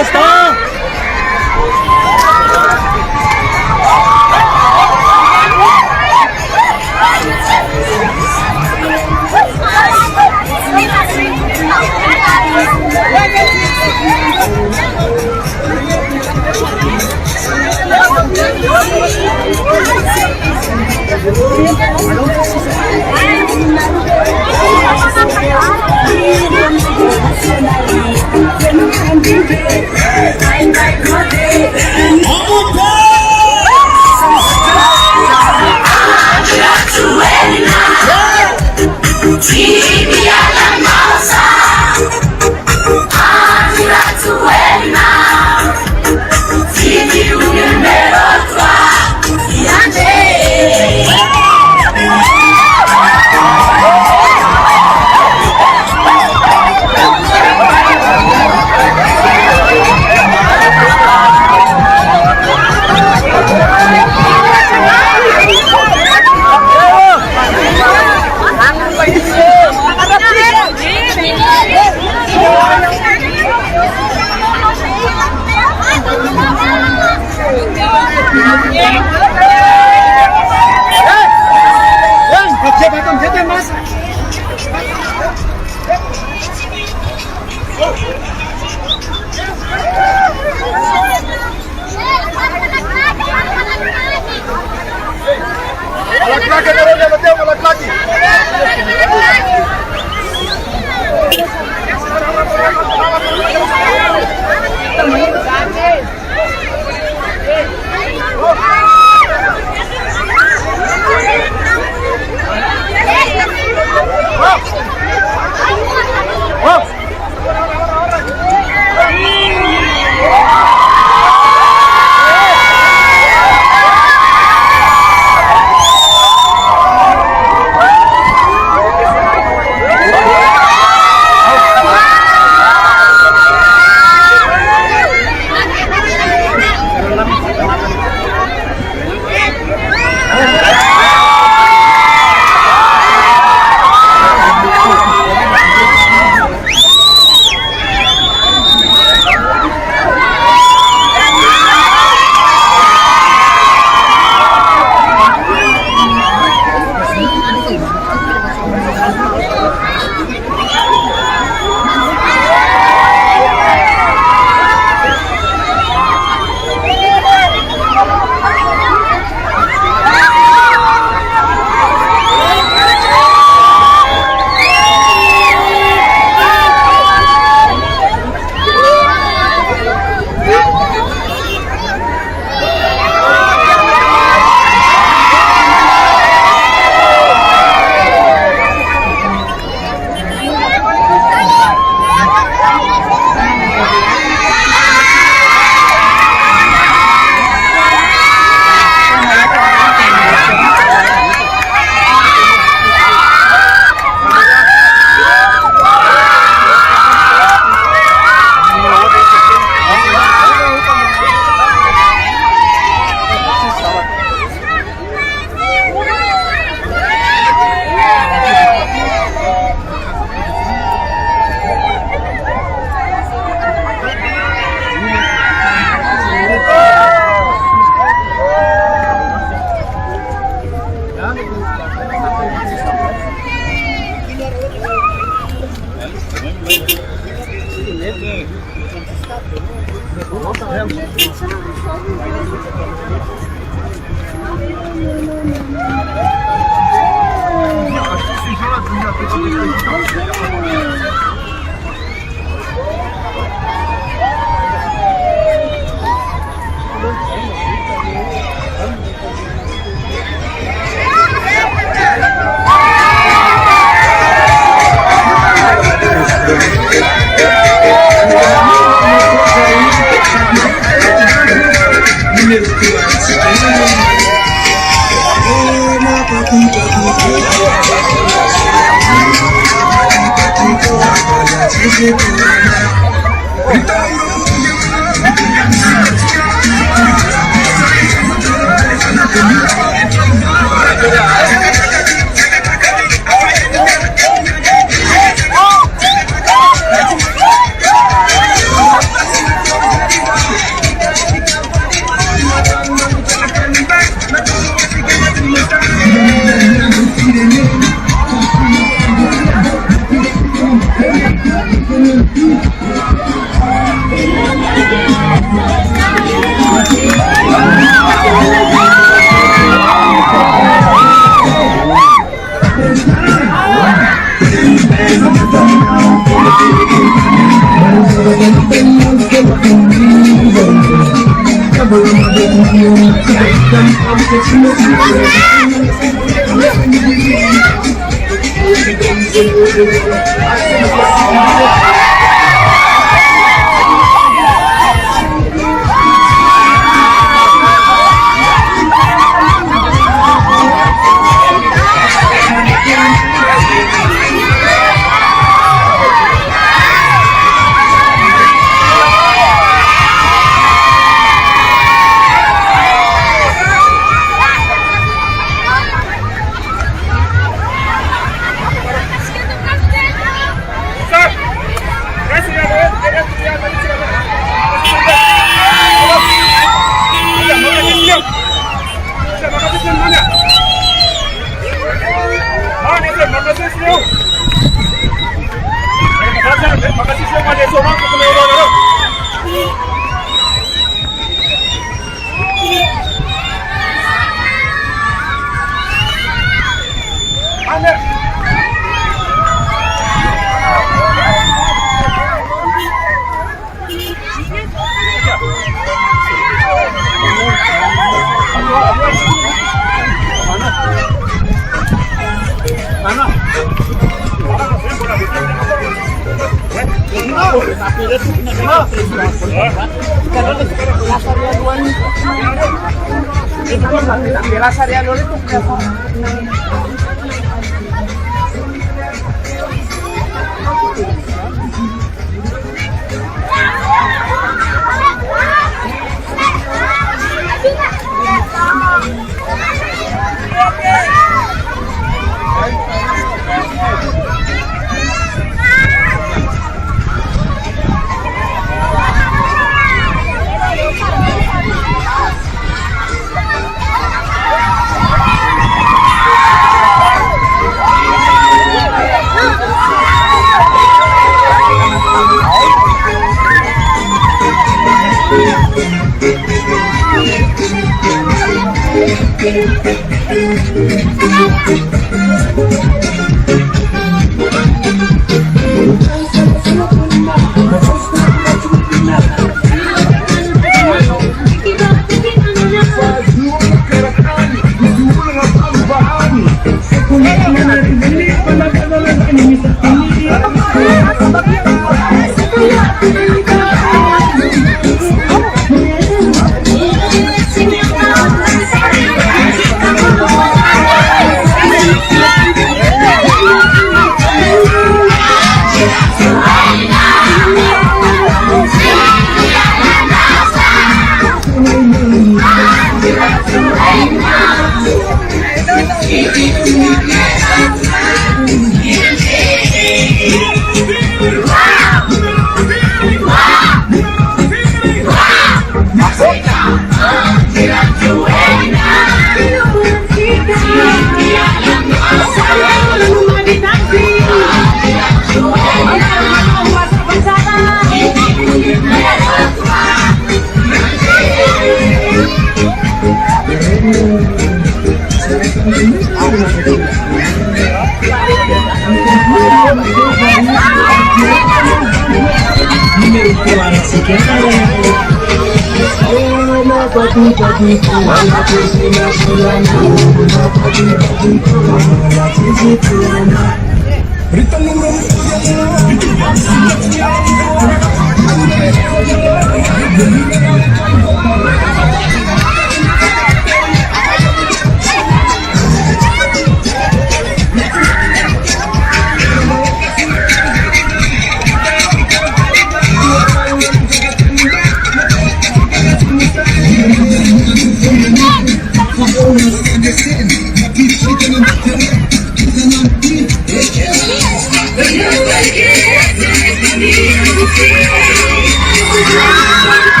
está?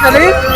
चली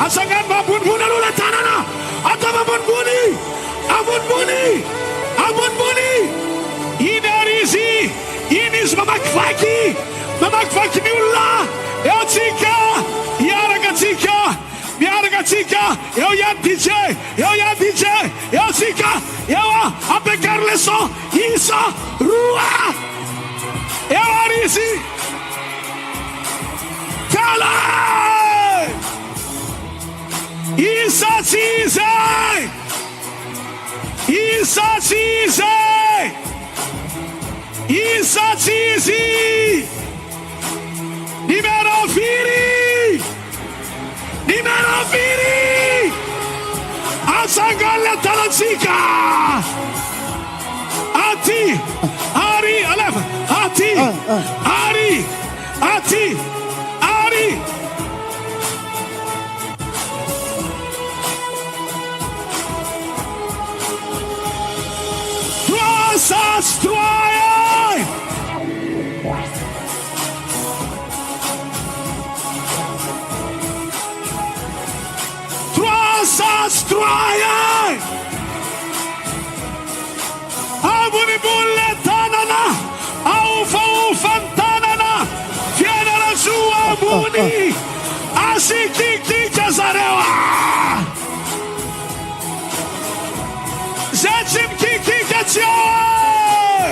Asangan babun buna lula tanana. Atau babun buni. Inarisi. Inis mamakfaki. Mamakfaki miula. Eotika. Yaragatika. Eu ya DJ. Eotika. Eu apegarleso. Isa. Rua. Eoarisi. Kala. Isa Chizi. Numero Firi. Atika. Ati. Ari. Alef. Ati. Ari. Ati. Ari. Destroy. Destroy. Abuni bulle tanana. Ufa tanana. Viene la sua abuni. Asikiki Jazarewa. Zecim kiki kaçıyor.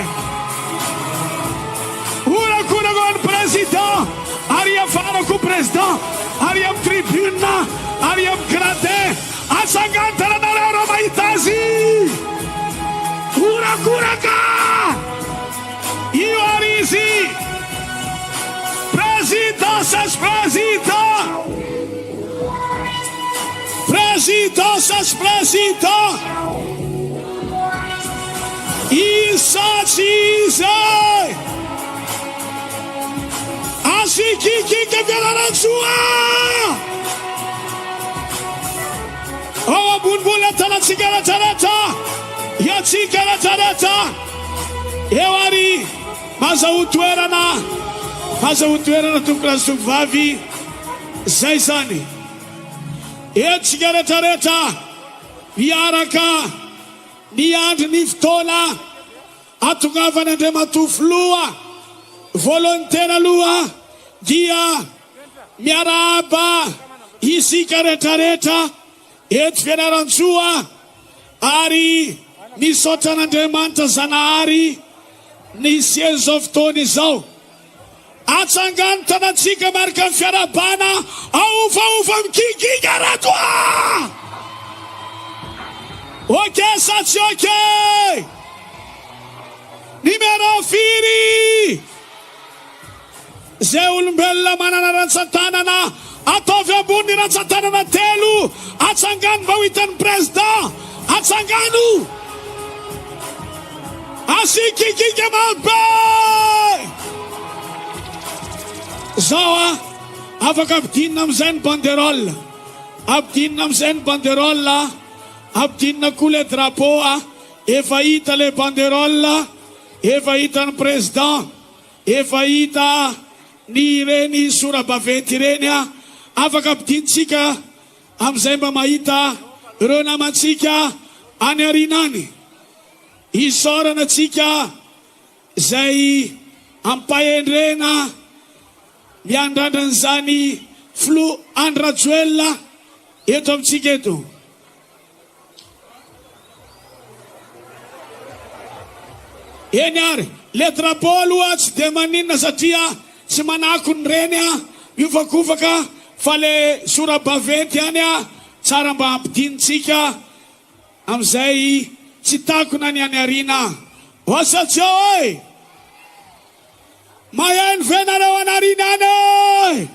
Ura kunagon president. Ariam fara ku president. Ariam tribuna. Ariam grade. Asangantara na Roma itazi. Ura kuraka. Iorizi. President sas president. President sas president. İsa Jesus. Asikiki keveranzua. Oh bunbula tana sigara tarata. Ya sigara tarata. Ewari mazautuera na tukrasu vavi zaizani. Ya sigara tarata. Viaraka. Niad niftola. Atugavana de matuflua. Volontera lua. Dia. Miaraba. Isi karetareta. Et fenaranzua. Ari. Nisotana de manta zanari. Nisies of Tony Zau. Atsanganta na tsika markan ferabana. Ufa mkiki garatwa. Okay, Sachi, okay. Numero firi. Zeul bella manana ransatana na. Atove bundi ransatana na telu. Atsangan bawitan presda. Atsanganu. Asikiki kemalbe. Zawa. Avakabdin nam zen banderol. Abdin nam zen banderol la. Abdin na kule drapoa, efaita le banderola, efaita n president, efaita ni reni sura baventi renia, avak abdin tsika, amzay mamaita, rona matsika, anarinani. Isora na tsika, zay ampahendrena, miandrandrany flo andrajoela, eto amitsika eto. Enyari, letra polo tsy de maninna satria tsy manakony reny miovakofaka fa le sora baventy any tsara mba ampidinitsika amizay tsy takona ny any arina. O satria oe mahay ny venareo anarina any oe,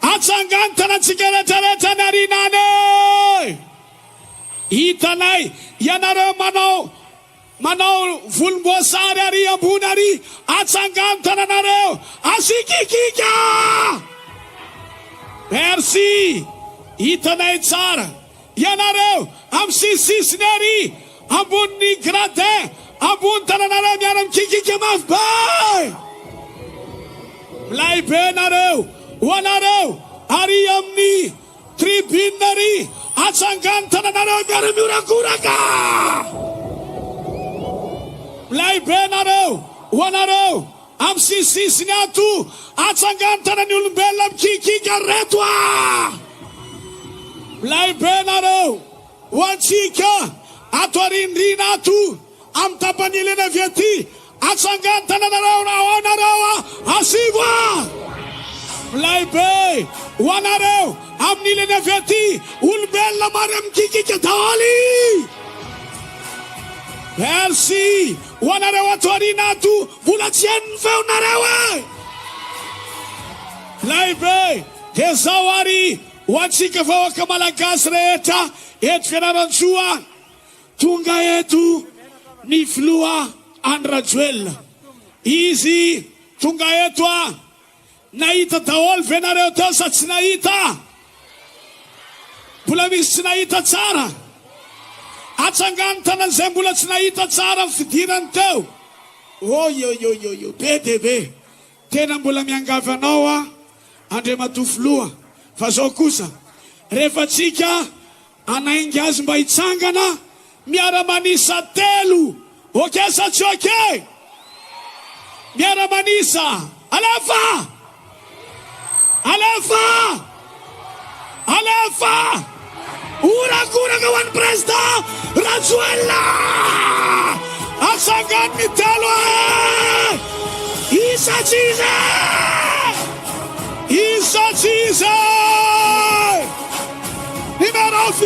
atsangantana tsika rehetrarehetra any arina any oe. Hitanay ianareo manao volomboasary ary ambony ary atsangantana nareo asikikika. Merci. Hitanay tsara ianareo am sisisiny ary ambony gradin ambony tananareo miara mikikika mafy be. Milay be nareo ho anareo ary amin'ny tribune ary atsangantana nareo miara miorakoraka. Milay be nareo ho anareo am sisisiny ato atsangantana ny olombelona mikikika reto. Milay be nareo ho antsika ato arindrina ato am tampanilena viety atsangantana nareo raha nareo asivo. Milay be ho anareo amin'ilena viety olombelona mary mikikika daholo. Merci. Wanareo ato arina ato vola tsy henony feonareo e. Lay be he zao ary Watsika vahoaka malagasy rehetra eto Fianarantsoa, tonga eto ny filoha Andra-Joel. Izy tonga eto nahita daholo ve nareo teo sa tsy nahita? Mbola misy tsy nahita tsara? Atsangano tanan'izay mbola tsy nahita tsara fidirany teo. Oyo, be de be. Tena mbola miangavy anao Andriamatoa filoha. Fa zao kosa, rehefa tsika anaingy azy mba hitsangana, miara-manisa telo. Oke sa tsy oke? Miara-manisa. Alefa! Ura-kuraga ho an'ny President Rajoel. Atsangany ny telo Isa Chize! Numero 4!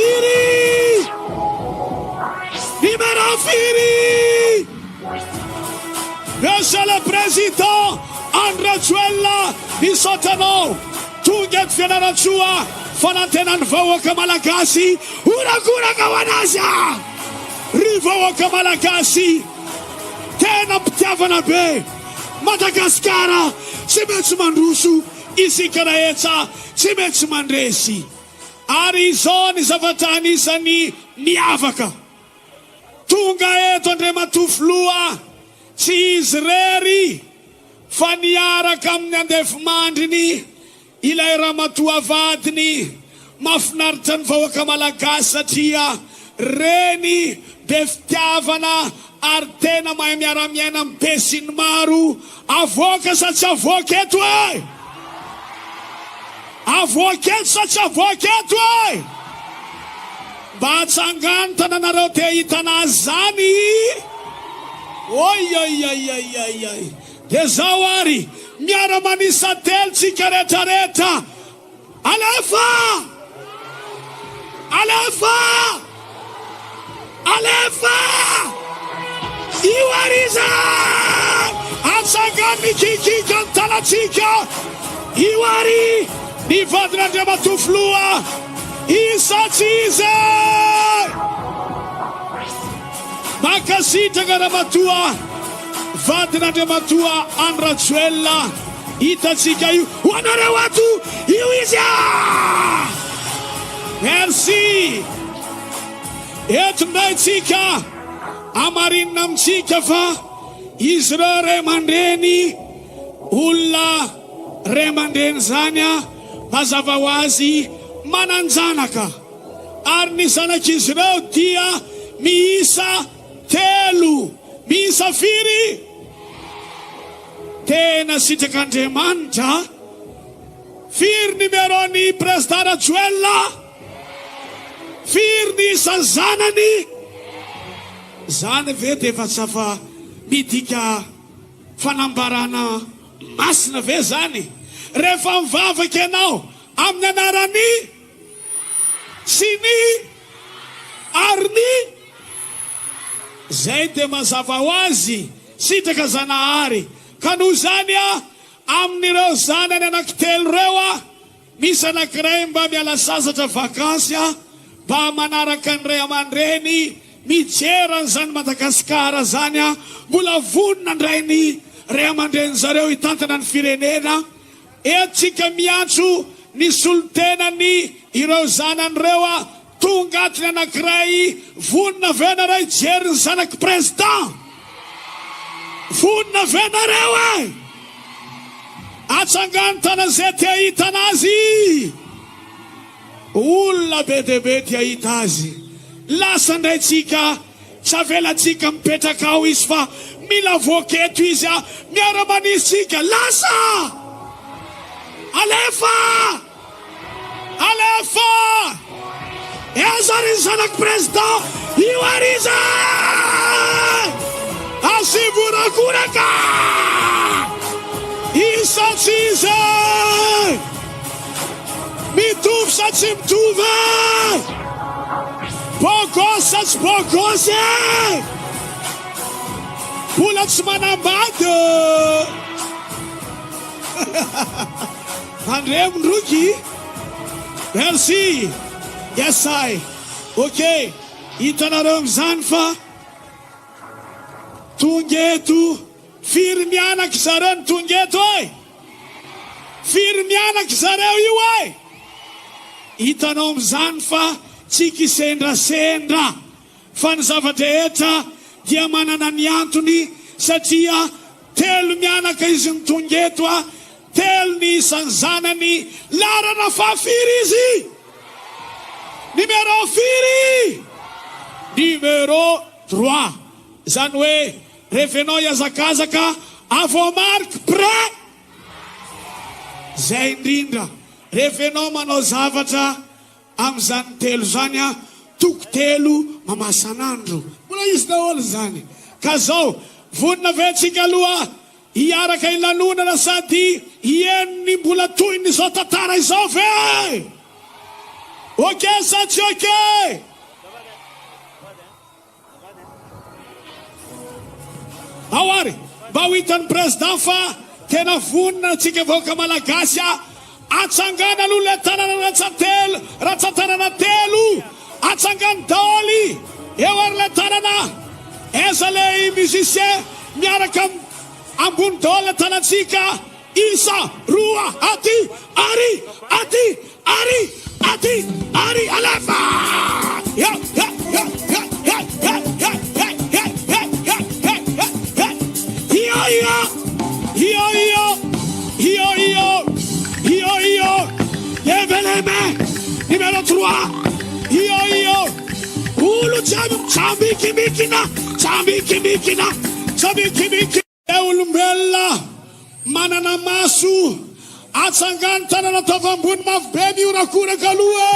Monsieur le Président Andra-Joel Nisotanao, tonga eto Fianarantsoa, fanantenany vahoaka malagasy. Ura-kuraga ho anazy ry vahoaka malagasy. Tena mpitiavana be. Madagasikara tsy maintsy mandroso, isika rehetra tsy maintsy mandresy. Ary izao ny zavatra anisany miavaka. Tonga eto Andriamatoa filoha, tsy izy rery fa niaraka amin'ny andefimandriny ilay ramatoa vadiny. Mahafinaritra ny vahoaka malagasy satria reny be fitiavana ary tena mahay miara-miaina amin'ny be sy ny maro. Avoaka sa tsy avoaka eto e? Avoaka eto sa tsy avoaka eto e? Mba hatsangano tananareo te hitanazy zany. Oi. De zao ary miara-manisa telo tsika rehetrarehetra. Alefa! Io ary izy atsangano mikikika ny talatsika. Io ary ny vadin'Andriamatoa filoha Isa Chize. Makasitraka ramatoa vadin'Andriamatoa Andra-Joel. Hitatsika io. Ho anareo ato io izy. Merci. Eto ndray tsika amarinina amintsika fa izy reo ray aman-dreny, olona ray aman-dreny zany mazava ho azy mananjanaka. Ary ny zanak'izy reo dia miisa telo. Miisa firy. Tena sitrak'Andriamanitra. Firy numero ny President Rajoel, firy ny isa zanany. Zany ve de efa tsy afa midika fanambarana masina ve zany? Rehefa mivavaka ianao amin'ny anarany sy ny ariny, zay de mazava ho azy sitraka zanahary. Ka noho zany amin'ireo zanany anankitelo reo misy anankiray mba miala sasatra vakansy mba manaraka ny ray aman-dreny mijery zany Madagasikara zany. Mbola vonona ndrainy ray aman-dreny zareo hitantana ny firenena. Etsika miantso ny solotenany ireo zanan'ireo tonga atiny anankiray. Vonona venareo hijery ny zanaky President. Vonona venareo atsangano tanan'izay tia hita anazy. Olona be de be tia hita azy. Lasa ndray tsika tsy avelatsika mipetraka ao izy fa mila voaketo izy miara-manisy tsika. Lasa! Alefa! Eza ry zanaky President. Io ary izy asivorakoraka. Isa Chize. Mitovy sa tsy mitovy? Bogosy sa tsy bogosy? Mbola tsy manambady. Andre Mndruki. Merci. Yes, I. Okay. Itanareo amin'izany fa tongeto firy mianaka zareo ny tongeto ay. Firy mianaka zareo io ay. Hitanao amin'izany fa tsy kisendrasendra fa ny zavatra rehetra dia manana ny antony satria telo mianaka izy ny tongeto a, telo ny isan'ny zanany, larana fa firy izy. Numéro firy. Numéro 3. Zany hoe rehefanao hiazakazaka avao marque prêt. Zay indrindra rehefanao manao zavatra amin'izany telo zany a, toko telo mamasan'andro. Mbola izy daholo zany. Ka zao vonina vetsika aloha hiaraka ilanonana sady hieno ny mbola toy ny zao tantara izao ve. Okay sa tsy okay? Awary, mba ho hitan'ny president fa tena vonina tsika vahoaka malagasy atsangana aloha le tanana ratsan-tanana telo, atsangana daoly eo ary le tanana. Eza le musicien miaraka ambony daoly le tanantsika. Isa, roa, aty, ary, alefa. Levez les mains. Numéro 3. Ulu chambikimikina. Eulumbella manana maso atsangana tanana tavambony mafy be miorakora kalue.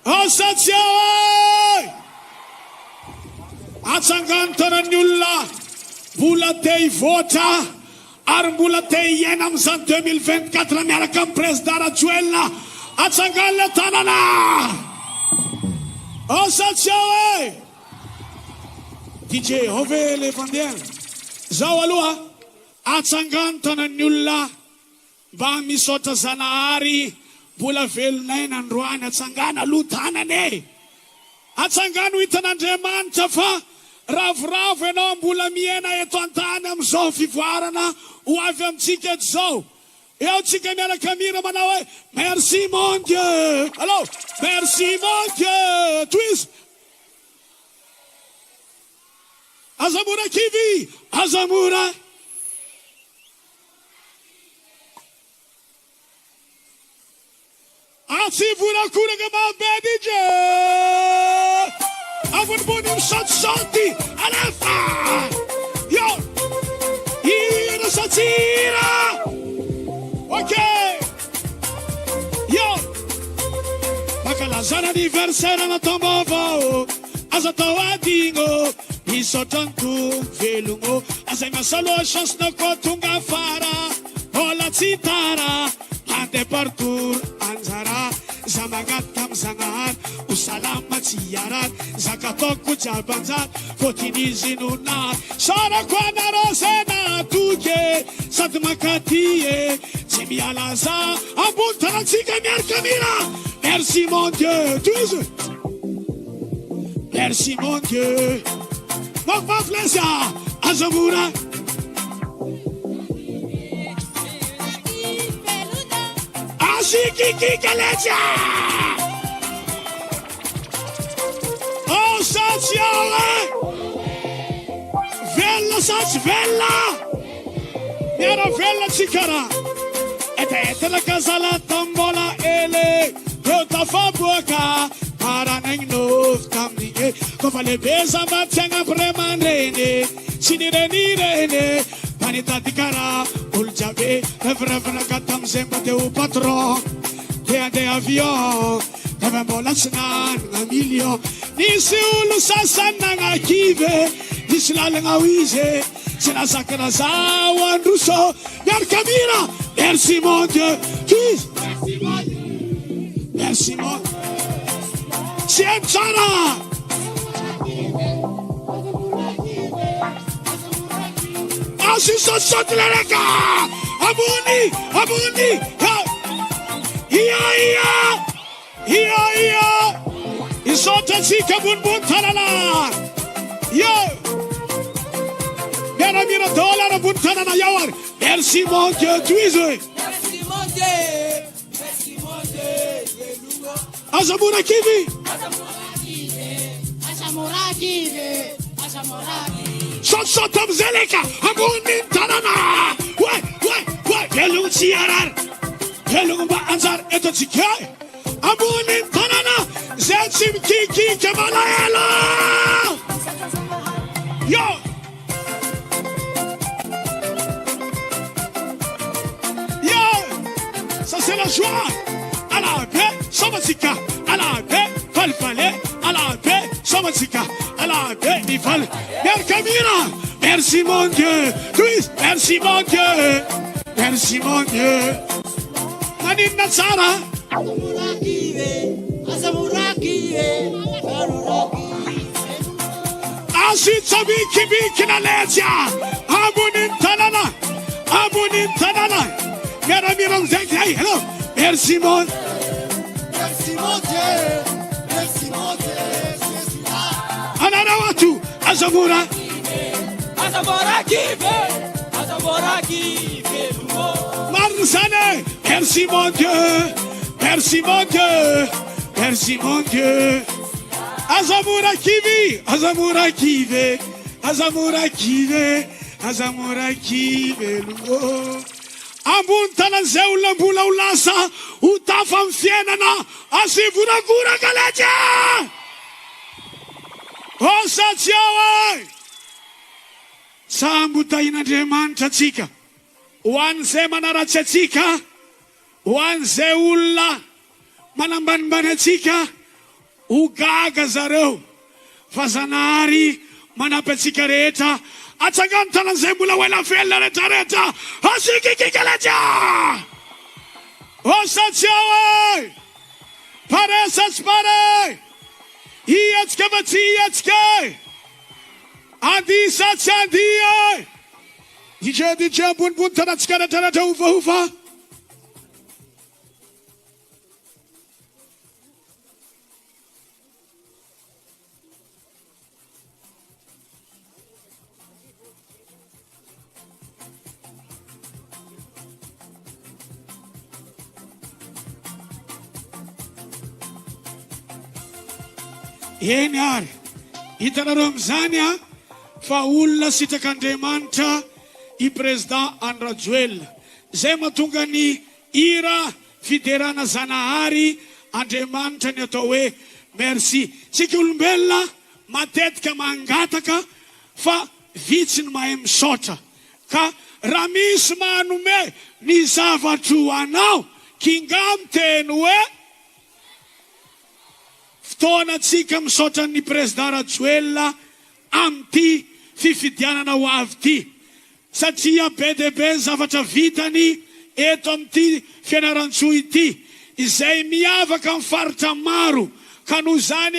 Asatsiao atsangana tanan'ny olona mbola te hivoatra ary mbola te hiaina amin'izany 2024 miaraka amin'ny président Rajoelina. Atsangana le tanana. Asatsiao DJ hove le vandeha zao aloha atsangana tanan'ny olona mba misaotra Zanahary mbola velonay nandroany. Atsangana aloha tanany. Atsangana ho hitan'Andriamanitra fa ravoravo ianao mbola miaina eto an-tany amin'izao fivoarana ho avy amintsika eto zao. Eo tsika miaraka mira manao hoe merci mon Dieu. Allô, merci mon Dieu. Twist. Azamura kivi, azamura. Asivura kura kama DJ. Avun bunim soti. Alefa. Yo. Ira satira. Okay. Yo. Makalazana anniversaire na tombova. Azatao adingo. Isotantu velungo. Azay masalo chance na kotunga fara. Hola citara. Ande partur anzara. Zamagat Zanahary usalama tsiarat zakatoko jabanjat kotinizy nona sara kwa narosena tuke sady makatie tsy mialaza ambony tanatsika miaraka mira. Merci mon Dieu. Tuizy. Merci mon Dieu. Maflesa azamura. Ashiki kaleja. Oh, Satsiale! Vella Sats Vella! Miara Vella Cikara! Ete la casala tambola ele! Rota fabuca! Para nem novo caminho! Covale beza batanga premandrene! Sinirene! Panita di cara! Uljabe! Evra katam sempre teu patron! De avião! Tava latsnan nga milio nisi ulu sasana nga kive nisilala nga wize sinasakana zawa nduso yar kamira. Merci mon Dieu. Merci mon Sienzana Asisosot lereka. Abuni. Iya. Isota zika bun tanana. Yo. Mira dollar bun tanana yawar. Merci mon Dieu, tuize. Merci mon Dieu. Azamura kivi. Sotam zeleka. Abuni tanana. Wait. Hello ciarar. Hello ba anzar etotika. Abuni tanana. Zetsim kiki kemalaela. Yo. Ça c'est la joie. À la paix, Somatika. À la paix, Falfale. À la paix, Somatika. À la paix, Nifal. Merci mon Dieu. Louis, merci mon Dieu. Merci mon Dieu. Manin Natsara. Asit Sabiki na Letia. Abunin Tanana. Hello. Merci mon Dieu. Ananawatu. Azamura kive. Marsane. Merci mon Dieu. Azamura kive. Ambunta zeula bula ulasa utafa mfienana asivura kura kaleja osatiawe sambuta ina deman chatika wanze manara chatika wanze ulla manamban banatika ugaga zareu fazanari manapetikareta Ataganta na zembula wela fela retareta. Asiki kikeleja. Osachawe. Paresas pare. Ietske. Adisa chandia. DJ bun tanatskara tanata ufa. Yenyar Itanaromzania Faula Sitakandemanta I President Andrajuel Zema Tungani Ira Fiderana Zanahari Andemanta Netowe Merci Sikulumbella Matetka Mangataka Fa Vitsin Maem Sota Ka Ramis Manume Nizava Tuanao Kingam Tenwe Ftona tsika misaotra ny Presidara Joel amty fifidianana ho avy ty satria be de be zavatra vitany eto amty fianaran-tsoa ity izay miavaka amin'ny faritra maro ka noho zany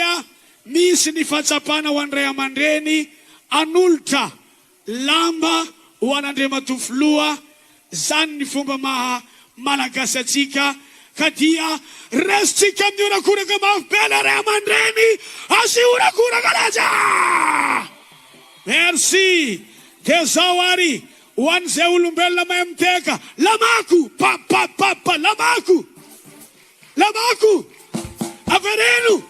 misy ny fahatsapana ho andray aman-dreny anolotra lamba ho an'Andriamatofoloha zany ny fomba maha malagasy atsika ka dia resitsika amin'ny orakoraka mafipela ray aman-dreny asy orakoraka laza. Merci de zao ary ho an'izay olombelona mahay miteka lamako papa lamako avereno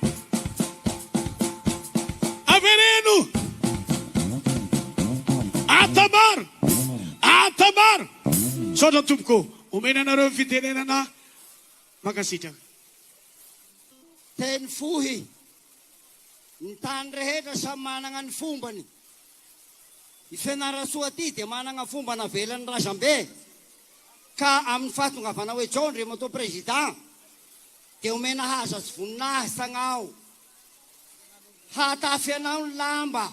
atamar sotra tompoko omena anareo fitenenana makasitraka teny fohy ny tany rehetra samy manana ny fombany i fianarasoa ty dia manana fomba navelan'ny razambe ka amin'ny fahatongavana hoe John Andriamato président dia omena haza sy voninahitsy tagnao hatafy anao ny lamba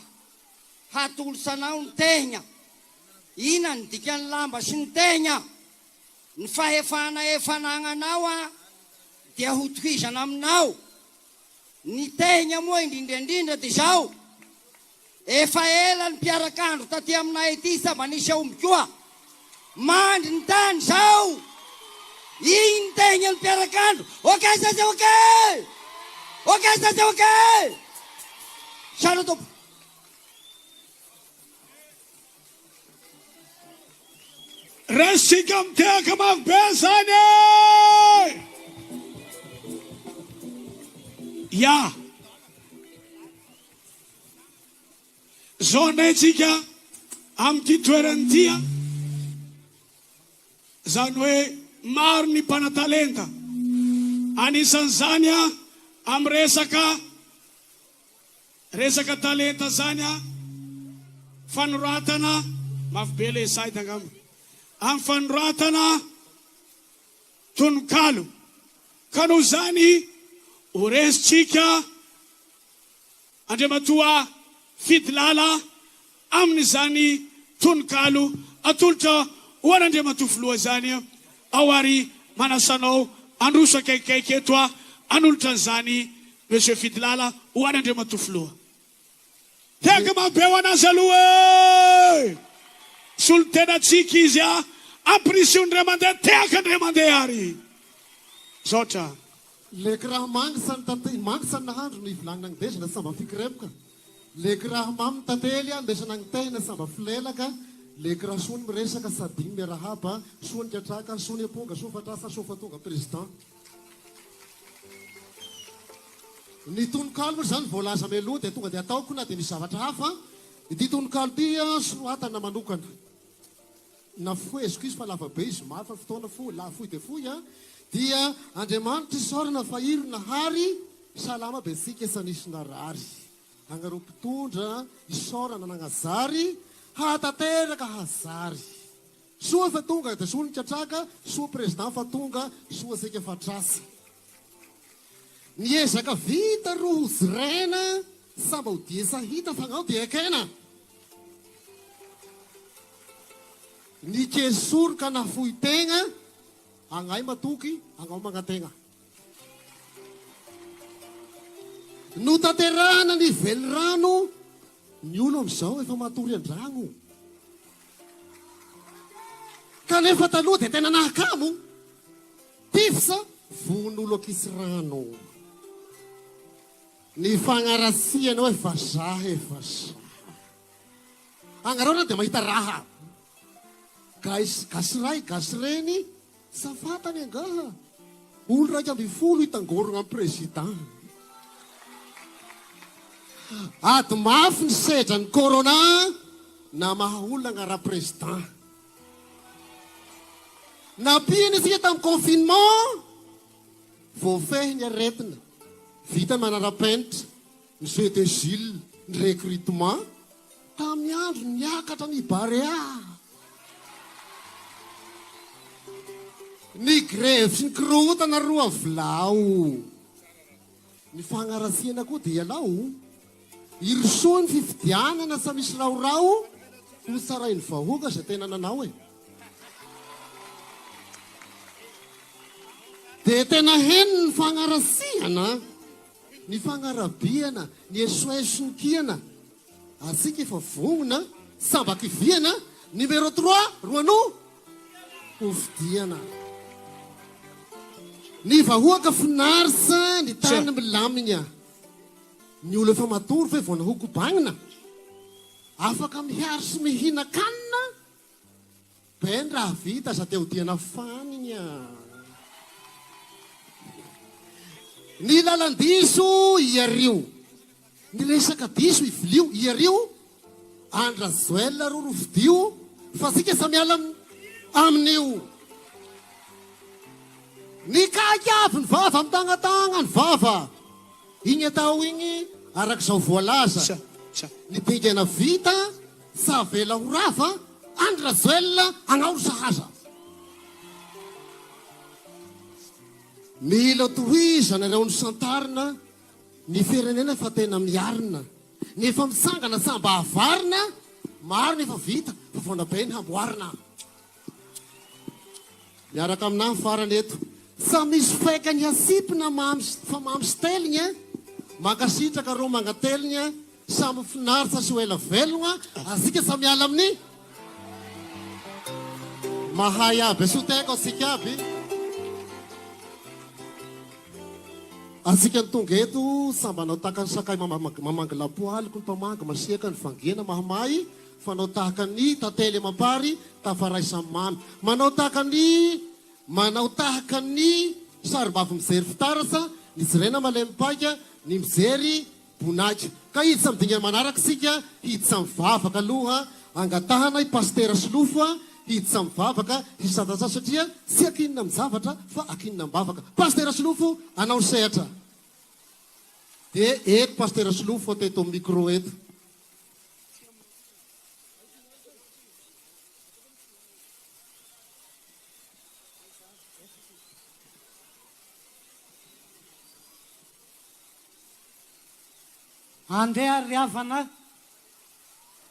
hatolosanao ny tegna ina ny dikan'ny lamba sy ny tegna ny fahefana efanananao dia hotohizana aminao ny tegna moa indrindra dia zao Efa ela ny mpiarak'andro taty aminay ity sa manisy aomby koa. Mandry ny tany zao. Iny tegna ny mpiarak'andro. Okey sasa okey. Okey sasa okey. Sano tompo. Resika mitehaka mavibezany. Ya. Zao andraytsika amin'ity toerany tia. Zany hoe maro ny mpanatalenta. Anisan'izany amin'ny resaka talenta zany fanoratana mafibe le site angamba. Amin'ny fanoratana tononkalo. Ka noho zany horesitsika Andriamatoa fidilala amin'izany tononkalo atolotra ho an'Andriamatoa filoha zany ao ary manasanao androso akaikikaiky eto anolotra an'izany Monsieur Fidilala ho an'Andriamatoa filoha. Teka mabe ho anazy aloha e! Solo tena tsika izy amprisiony ndray mandeha teka ndray mandeha ary. Zotra. Lek raha mangisany tately mangisany nahandro ny ivolagna ny desana samba fikiremaka. Lek raha mamy tately andesana ny tehina samba filelaka. Lek raha sony miresaka sady miarahaba, sony katraka, sony aponga, sony fatrasa, sony fatonga président. Ny tononkalo moa zany voalaza meloha dia tonga dia ataoko na dia misy zavatra hafa. Ity tononkalo ity soatana manokana. Na foeziko izy fa lava be izy mafa fotoana fohy dia fohy dia Andriamanitra isaorana fahiry na hari salama be sika sanisy narary. Angaro mpitondra isaorana nanazary hatateraka hazary. Soa fa tonga dia soa ny katraka, soa président fa tonga, soa sika fatrasa. Niezaka vita roho zirena samba ho dia sahita fagnao dia ekena. Ny kesoroka na fohy tegna angay matoky angao magnategna. No taterana ny velirano ny olo amin'izao efa matory an-dragno. Kanefa taloha dia tena nahakamo tifsa von'olo akisy rano. Ny fagnarasiana hoe vazaha angarona dia mahita raha. Gasiray gasireny safatany angaha. Olo 250 hitangorona amin'ny président. Ady mafy ny sedra ny corona na maha olona agnara président. Napiana isika tamin'ny confinement voafehy ny aretina. Vita manara-penitra ny jeu de Gilles ny recrutement tamin'ny andro niakatra ny barea. Ny grève sy ny korotana roa vilao. Ny fagnarasiana koa dia lao. Irso ny fifidianana sa misy raorao ny tsarainy vahoaka izay tena nanao e. Dia tena heno ny fagnarasiana, ny fagnarabiana, ny esoeso ny kiana. Asika efa vonona samba kiviana numéro 3 roano hofidiana. Ny vahoaka finarisa ny tany milamina. Ny olo efa matory fa vao nahokobagnina. Afaka mihiary sy mihina-kanina. Ben raha vita za teo diana fanina. Ny lalandiso iario. Ny resaka diso ivilio iario. Andra zoela ro rofidio. Fa sika samiala amin'io. Ny kakavy ny vava amin'ny tagnatagna ny vava. Igny atao igny arak'izao voalaza. Ny dingana vita sa vela ho rava andra zoela agnaoro sahaza. Mila tohizana ireo ny santarina ny firenena fa tena miarina. Ny efa misangana samba avarina maro ny efa vita fa vona be ny hamboarina. Miaraka aminahy farany eto. Sa misy faika ny hasipina fa mamy steligna. Makasitraka rô mangateligna samy finaritra sy ho ela velogna asika samy ala amin'ny mahay aby asoteka asika aby asika ny tonga eto sambanao tahaka ny sakay mamangy lapoaliko ny mpamanga masiaka ny fangena mahamay fanao tahaka ny tantely mampary tafaray samy mamy manao tahaka ny saribafy mijery fitarasa ny jirena malay mipaika ny mijery bonaika ka hiditra midinga manaraka sika hiditra mivavaka aloha angatahana i pastera Silofo hiditra mivavaka hisatatsa satria tsy akinina mijavatra fa akinina mibavaka pastera Silofo anao sehatra de eto pastera Silofo teto amin'ny micro eto andeha riavana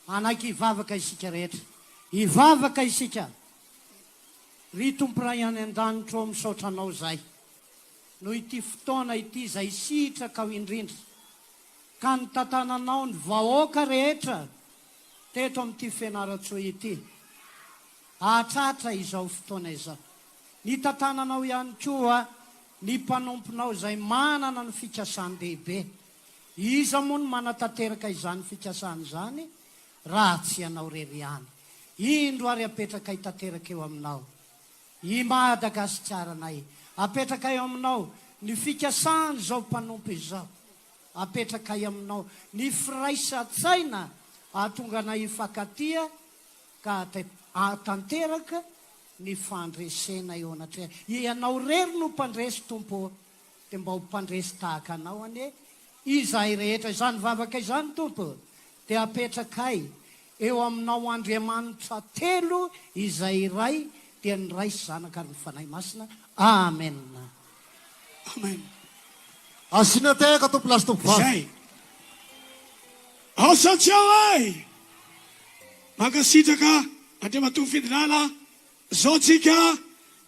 anaky ivavaka isika rehetra ivavaka isika ry tomporay any an-danitro misaotra anao zay no ity fotoana ity zay sitraka ho indrindra ka ny tantananao ny vahoaka rehetra teto amin'ity fianaratsoa ity atratra izao fotoana izao ny tantananao ihany koa ny mpanomponao zay manana ny fikasany lehibe iza moa no manatanteraka izany fikasany zany raha tsy anao rery any indro ary apetraka hitanteraka eo aminao i Madagasikara-nay apetraka eo aminao ny fikasany zao mpanompo izao apetraka eo aminao ny firaisa-tsaina ahatonga anay ifakatia ka atanteraka ny fandresena eo anatrea ianao rery no mpandresy tompo de mba ho mpandresy tahaka anao ane izay rehetra izany vavaka izany tompo de apetrakay eo aminao Andriamanitra telo izay iray dia ny ray sy zanaka ary ny fanahy masina amen amen asina teka tompo lasy tompo vavy zay ao satsiao ay mankasitraka Andriamatoa Fidinala zao tsika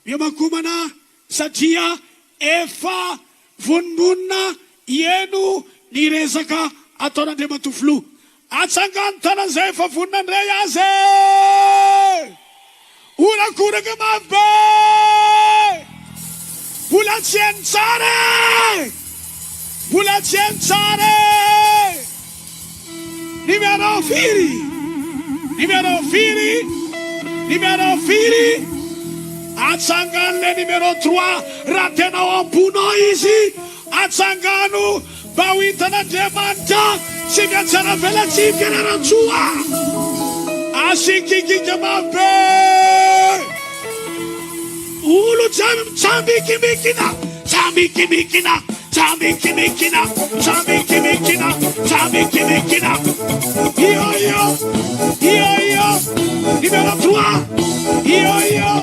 miamakomana satria efa vononona ieno ny resaka ataon'Andriamatoa filoha atsangano tana zay efa vonona ndray azy orakoraka mabe mbola tsy hainy tsara mbola tsy hainy tsara numéro 4 atsangano le numéro 3 raha tena ao ambonao izy atsangano mba ho hitan'Andriamanitra sy miatsara velatsifika narantsoa asikikika mabe olo tsambikimikina io numéro 3 io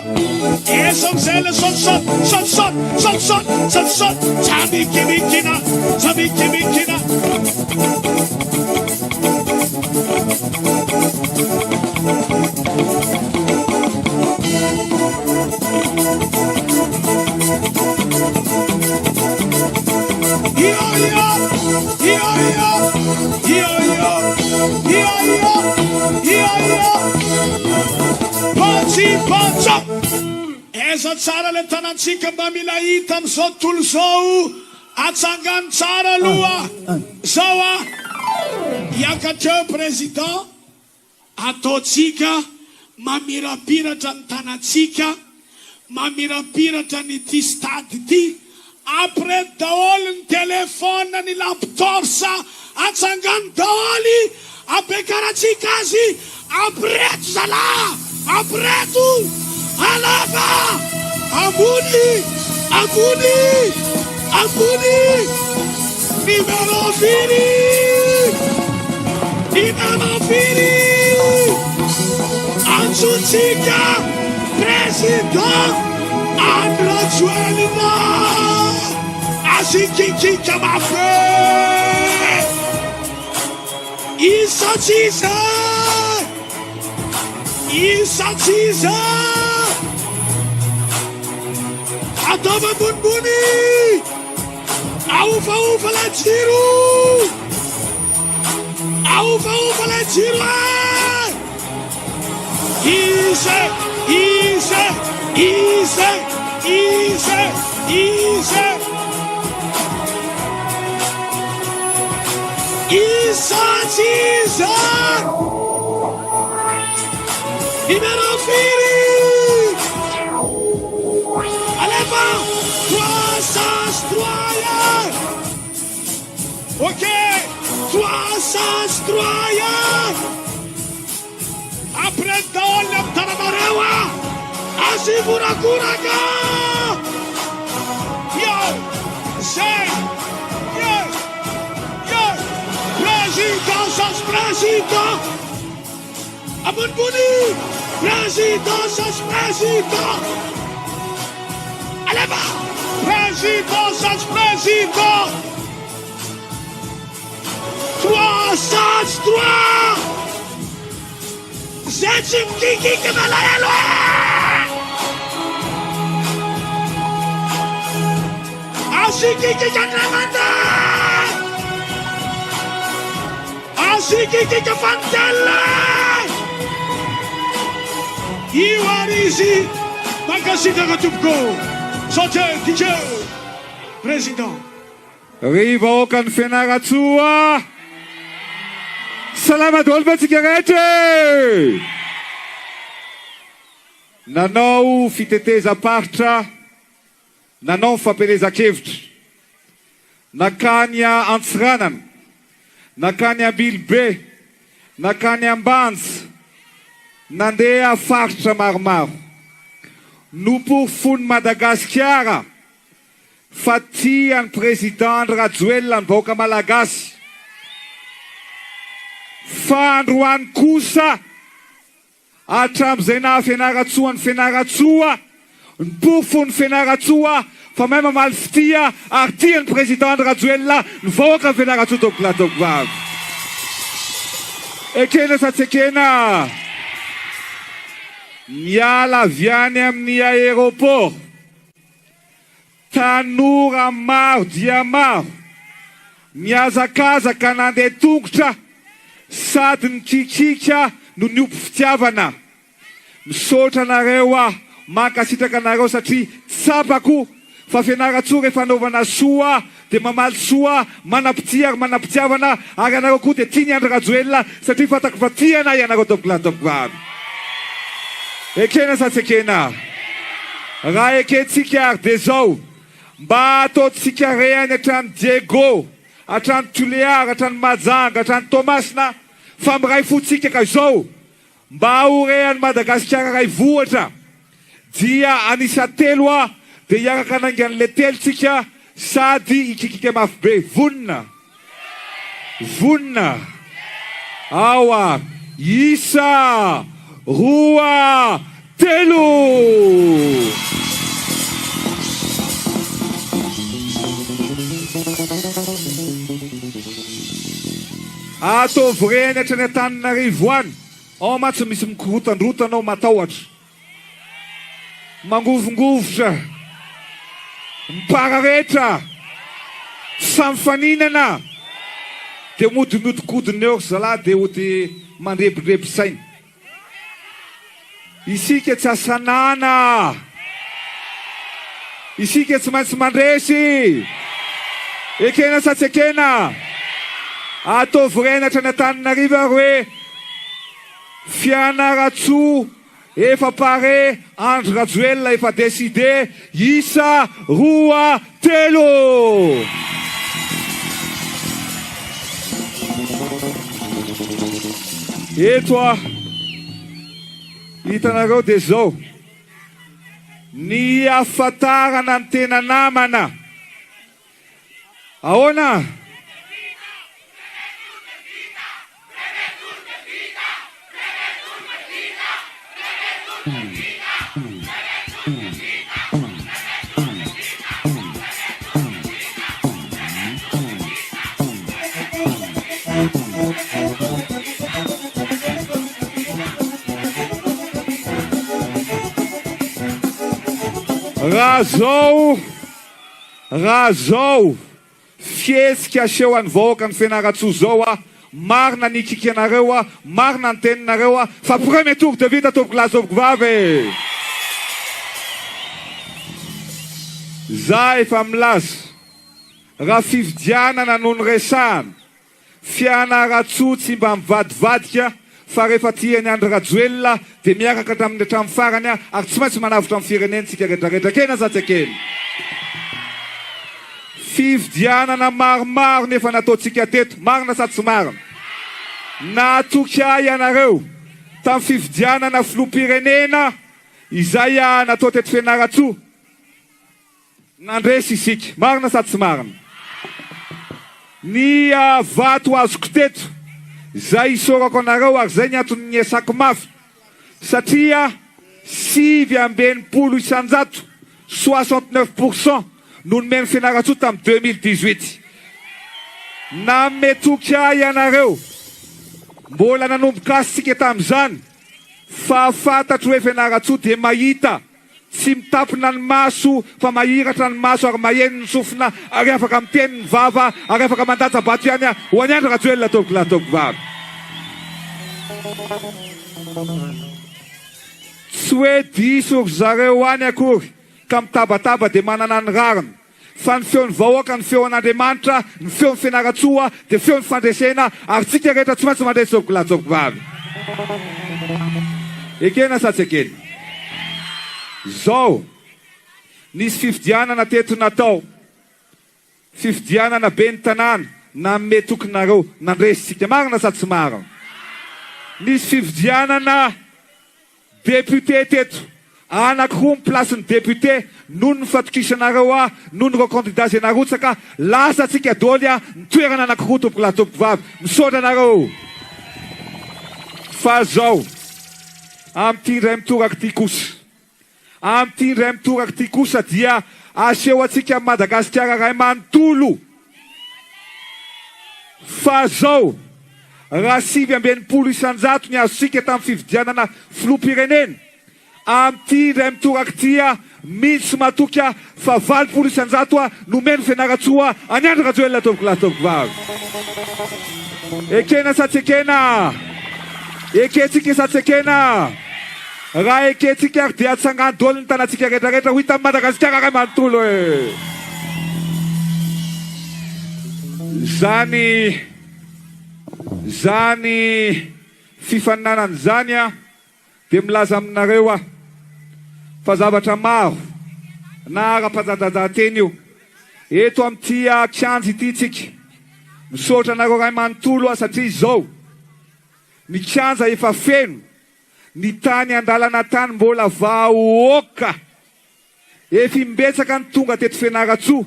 som zele sot tsambikimikina eza tsara le tanantsika mba mila hita am'izao tontolo zao atsangano tsara aloha zao a hiakatreo président ataotsika mamirapiratra ny tanantsika mamirapiratra ny ty stade ty après daholo ny telefona ny lampe torsa atsangano daholo apekaratsika azy apreto zala apreto alava ambony numéro 4 antsotsika président Androjoelina asikikika mafe isatsiza atova bonibony aofaofa la jiro Aovaova le jiro Ise Numéro Firi Allez-va 303 Ok 303 Après Dolam Taramarewa Azimura Kuraga Yo Say Président Abon Bouni Président Allez va Président 303 Zecim Kiki Kemalalo Asiki Kanamanda Asiki Kafantella Iwarizi Makasita Katupko Sote DJ Président Rivaoka ny Fianarantsoa Salamat olo antsika rehetra nanao fitetezam-paritra nanao fampielezan-kevitra nakany Antsiranana nakany Ambilobe nakany Ambanja nandeha faritra maromaro nomporofony Madagasikara fa tiany président Rajoelina ny vahoaka malagasy fa androany kosa hatram'izay na Fianaratsoa ny Fianaratsoa ny porofony Fianaratsoa fa mahay mamaly fitia ary tiany président Rajoelina ny vahoaka ny Fianaratsoa tokolatoko vavy ekena sa tsy ekena miala avy any amin'ny aéroport tanora maro dia maro miazakazaka nandeha tongotra sady nikikika no niopy fitiavana misaotra nareo mankasitraka anareo satria tsapako fa Fianaratsoa rehefa anaovana soa dia mamaly soa manam-pitia ary manam-pitiavana ary anareo koa dia tia ny Andry Rajoelina satria fatako fa tiana ianareo tokolatoko vavy ekena sa tsy ekena raha ekentsika ary dia zao mba ataontsika rehany hatrany Diego hatrany Tulear hatrany Majanga hatrany Tomasina fa miray fotsika ka zao mba horehany Madagasikara ray vohatra dia anisa telo dia hiaraka nangan'le telotsika sady ikikika mafy be vonina awa isa roa telo ataovy reny hatrany Antananarivo any ao matsy misy mikorotandrotanao matahotra mangovongovotra mipararetra samy faninana dia modimodikodiny eo zalahy dia ody mandrebirebi-saina isika tsy asanana isika tsy maintsy mandresy ekena sa tsy ekena ataovy reny hatrany Antananarivo ary hoe Fianaratsoa efa pare Andry Rajoelina efa décidé isa roa telo eto hitanareo dia zao ny afatarana ny tena namana ahoana raha zao fietsika aseho any vahoaka ny Fianaratsoa zao marina ny kika anareo a, marina ny teninareo a, fa premier tour de vita tompoko lahy zovoko vavy. Za efa milaza raha fividianana noho ny resahana fianaratsy mba mivadivadika fa rehefa tiany andro rajoelona dia miaraka tamin'ny hatramin'ny farany a ary tsy maintsy manavotra amin'ny firenentsika rehetrarehetra kena sa tsy ekeny. Fividianana maromaro nefa nataontsika teto, marina sa tsy marina? Natoky ahy ianareo tamin'ny fividianana filoham-pirenena izay natao teto Fianaratsoa, nandresy isika, marina sa tsy marina? Ny vato azoko teto zay isorako anareo ary zay ny antony ny esako mafy satria 8.9% 69% no nomeny Fianaratsoa tamin'ny 2018. Nametoky ahy ianareo mbola nanomboka asitsika tamin'izany fa fantatro hoe Fianaratsoa dia mahita tsy mitapona ny maso fa mahiratra ny maso ary maheno ny sofina ary afaka miteny ny vava ary afaka mandatsa bato ihany a ho any andro rajoelona ataoko latoko vava. Tsy hoe diso ry zareo any akory ka mitabataba dia manana ny rariny fa ny feon'ny vahoaka ny feo an'Andriamanitra, ny feon'ny Fianaratsoa dia feon'ny fandresena ary tsika rehetra tsy maintsy mandresy taoko latoko vava. Ekena sa tsy ekena? Zao nisy fividianana teto natao, fividianana be ny tanàna nanome tokonareo nandresitsika, marina sa tsy marina? Nisy fividianana député teto, anankiroa ny plasin'ny député noho ny fatokisanareo a noho ny recandidat zay narotsaka lasa tsika doly a ny toerana anankiroa tompoko lahy tompoko vavy misaotra anareo. Fa zao amin'ity indray mitoraka ity kosa, amin'ity indray mitoraka ity kosa dia aseho atsika Madagasikara ray manontolo. Fa zao raha 8.9% ny azosika tamin'ny fividianana filoham-pirenena, amin'ity indray mitoraka ity misy matoky fa 8% nomeny Fianaratsoa any andro rajoelona tompoko lahy tompoko vavy. Ekena sa tsy ekena? Eketsika sa tsy ekena? Raha eketsika ary dia atsangany dolo ny tanatsika rehetrarehetra ho hita amin'ny Madagasikara ray manontolo e. Zany fifaninanana zany dia milaza aminareo fa zavatra maro na ara-pajajajateny io eto amin'ity kianjo ity tsika misaotra anareo ray manontolo satria izao ny kianja efa feno, ny tany andalana tany mbola vahoaka, efa imbetsaka ny tonga teto Fianaratsoa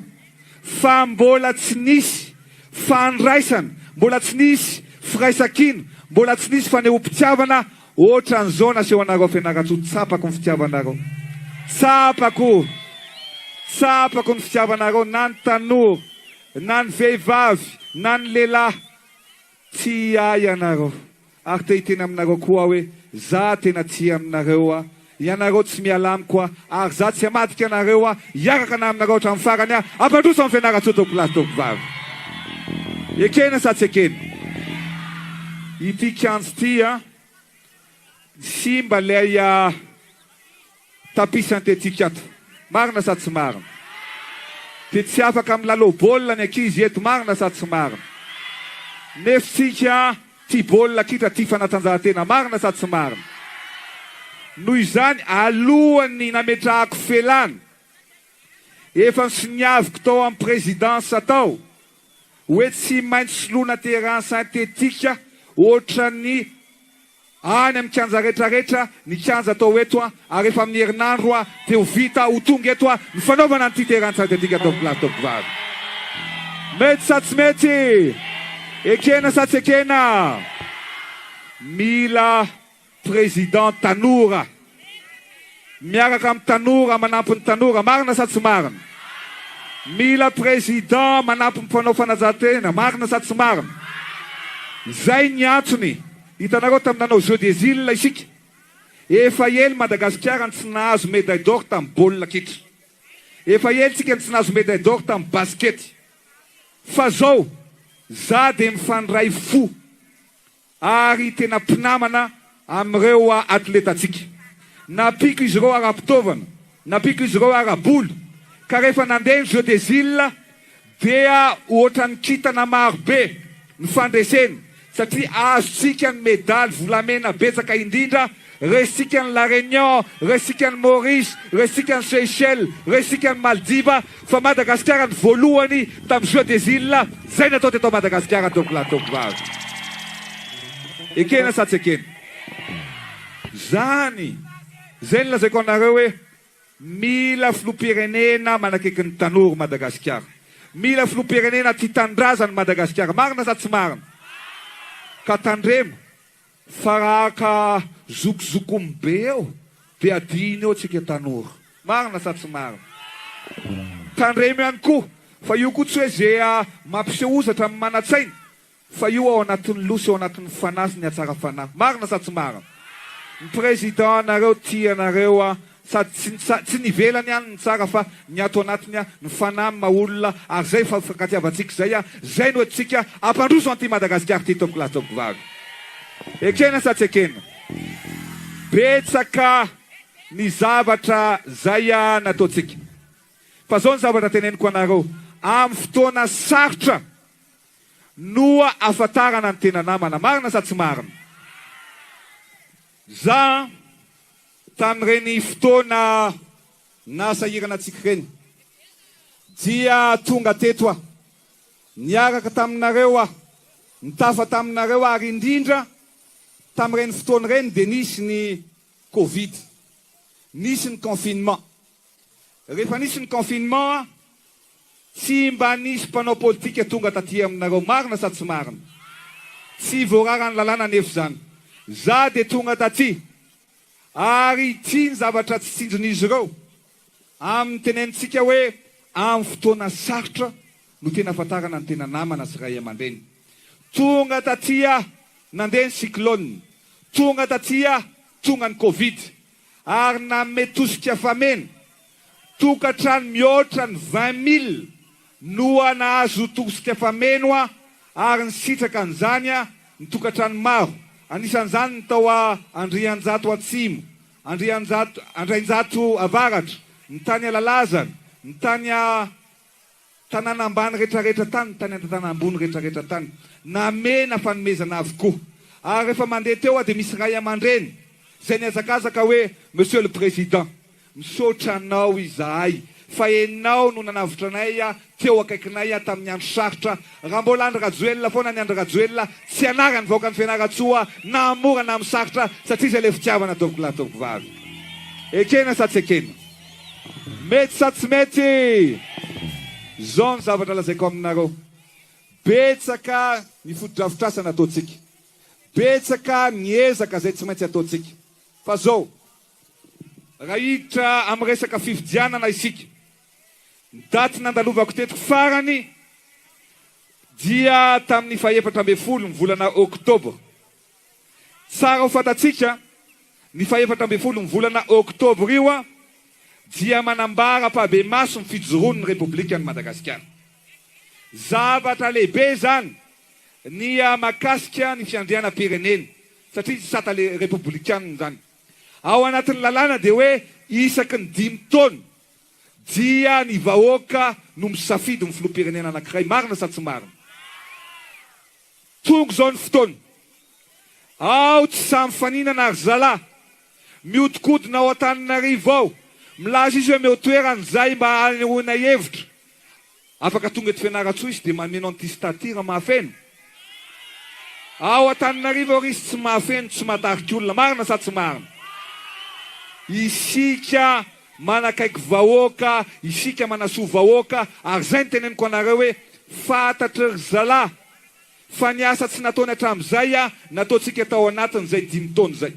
fa mbola tsy nisy fandraisana, mbola tsy nisy firaisan-kina, mbola tsy nisy fanehoam-pitiavana ohatran'izao naseho anareo Fianaratsoa. Tsapako ny fitiavanareo, tsapako ny fitiavanareo, na ny tanora na ny vehivavy na ny lehilahy, tsy ahy ianareo ary te hiteny aminareo koa hoe za tena tia aminareo ianareo tsy miala amiko ary za tsy hamadika anareo hiaraka na aminareo hatramin'ny farany ampandroso amin'ny Fianaratsoa tompoko lahy tompoko vavy. Ekena sa tsy ekena? Ity kianjo ity simba lay tapis synthétique ato, marina sa tsy marina? Dia tsy afaka milalao baolina ny ankizy eto, marina sa tsy marina? Nefitsika tia baolina kitra, tia fanatanjahantena, marina sa tsy marina? Noho izany alohany nametrahako felana efa nisoniaviko tao amin'ny présidence tao hoe tsy maintsy soloina terrain synthétique ohatra ny any amin'ny kianja rehetrarehetra, ny kianja atao eto ary efa amin'ny herinandro dia ho vita ho tonga eto ny fanaovana an'ity terrain synthétique ataoko lahy taoko vavy. Mety sa tsy mety? Ekena sa tsy ekena? Mila président tanora miaraka amin'ny tanora manampy ny tanora, marina sa tsy marina? Mila président manampy ny mpanao fanazahatena, marina sa tsy marina? Zay ny antony hitanareo tamin'ny nanao jeux des îles isika efa ely Madagasikara tsy nahazo médaille d'or tamin'ny baolina kitra, efa ely tsika tsy nahazo médaille d'or tamin'ny basket. Fa zao za dia mifandray fo ary tena mpinamana amin'ireo atletatsika. Napiko izy ireo ara-pitaovana, napiko izy ireo ara-bolo, ka rehefa nandeha ny Jeux des Îles dia ohatran'ny kintana marobe ny fandreseny, satria azontsika ny medaly volamena betsaka indrindra, resika ny La Réunion, resika ny Maurice, resika ny Seychelles, resika ny Maldiva, fa Madagasikara ny voalohany tamin'ny Jeux des Îles. Zay natao teto Madagasikara toko vavy. Ekena sa tsy ekena? Zany zay ny lazaiko anareo hoe mila filoham-pirenena manakaiky ny tanora Madagasikara. Mila filoham-pirenena tia tandrazany Madagasikara. Marina sa tsy marina? Ka tandremo fa raha ka zokozokombe eo dia adiny eo tsika tanora. Marina sa tsy marina? Tandremo ihany koa fa io koa tsy hoe zay mampisehozatra amin'ny manatsaina, fa io ao anatin'ny losy, ao anatin'ny fanahy sy ny atsara fanahy. Marina sa tsy marina? Ny président anareo tia anareo sady tsy nivelany ihany ny tsara fa ny ato anatiny ny fanahy maolona, ary zay fa fankatiavantsika zay zay no atsika ampandroso anty Madagasikara ty toko lahy toko vavy. Ekena sa tsy ekena? Betsaka ny zavatra zay nataotsika. Fa zao ny zavatra teneniko anareo, amin'ny fotoana sarotra no ahafantarana ny tena namana. Marina sa tsy marina? Za tamin'ireny fotoana nasahirana antsika ireny dia tonga teto aho, niaraka taminareo nitafa taminareo ary indrindra tamin'ireny fotoana ireny dia nisy ny Covid, nisy ny confinement. Rehefa nisy ny confinement tsy mba nisy mpanao politika tonga taty aminareo. Marina sa tsy marina? Tsy voarara ny lalàna nefa zany. Za dia tonga taty ary ty ny zavatra tsy tsindrin'izy ireo amin'ny tenenitsika hoe amin'ny fotoana sarotra no tena ahafantarana ny tena namana sy ray aman-dreny. Tonga taty nandeha ny cyclone, tonga taty tonga ny Covid, ary nametosika famena tokantrano mihoatra ny 20,000 no nahazo tosika fameno ary ny sitraka an'izany ny tokantrano maro. Anisan'izany ny tao Andrianjato atsimo, Andrainjato avaratra, ny tany Alalazana, ny tany tanàna ambany rehetrarehetra tany, ny tany tanàna ambony rehetrarehetra tany. Namena fanomezana avokoa. Ary rehefa mandeha teo dia misy ray aman-dreny zay niazakazaka hoe Monsieur le Président, misaotra anao izahay fa enao no nanavitra anay teo akaikinay tamin'ny andro sarotra. Raha mbola Andry Rajoelina foana ny Andry Rajoelina tsy anarany vaoaka ny Fianaratsoa na mora na amin'ny sarotra, satria zay le fitiavana toko lahy toko vavy. Ekena sa tsy ekena? Mety sa tsy mety? Zao ny zavatra lazaiko aminareo. Betsaka ny fotodrafitrasa nataotsika, betsaka ny ezaka zay tsy maintsy ataotsika. Fa zao raha hiditra amin'ny resaka fifidianana isika, ny daty nandalovako teto farany dia tamin'ny 14 ny volana Oktobra. Tsara ho fantatsika, ny 14 ny volana Oktobra io dia manambara pabe maso ny fijoroan'ny Repoblika ny Madagasikara. Zavatra lehibe zany ny makasika ny fiandrianam-pirenena, satria tsy sata le Repoblikanina zany. Ao anatin'ny lalàna dia hoe isaky ny 5 taona dia ny vahoaka no misafidy ny filoham-pirenena anankiray. Marina sa tsy marina? Tonga zao ny fotoana, ao tsy samy faninana ary zalahy miodikodina ao Antananarivo ao, milaza izy hoe meo toerany zay mba anehoana hevitra. Afaka tonga eto Fianaratsoa izy dia maneno antistatira mahafeno. Ao Antananarivo ao izy tsy mahafeno, tsy mahatarika olona. Marina sa tsy marina? Isika manakaiky vahoaka, isika manasoa vahoaka, ary zay ny teneniko anareo hoe fantatry ry zalahy fa ny asa tsy nataony hatramin'izay nataotsika tao anatiny zay 5 taona zay.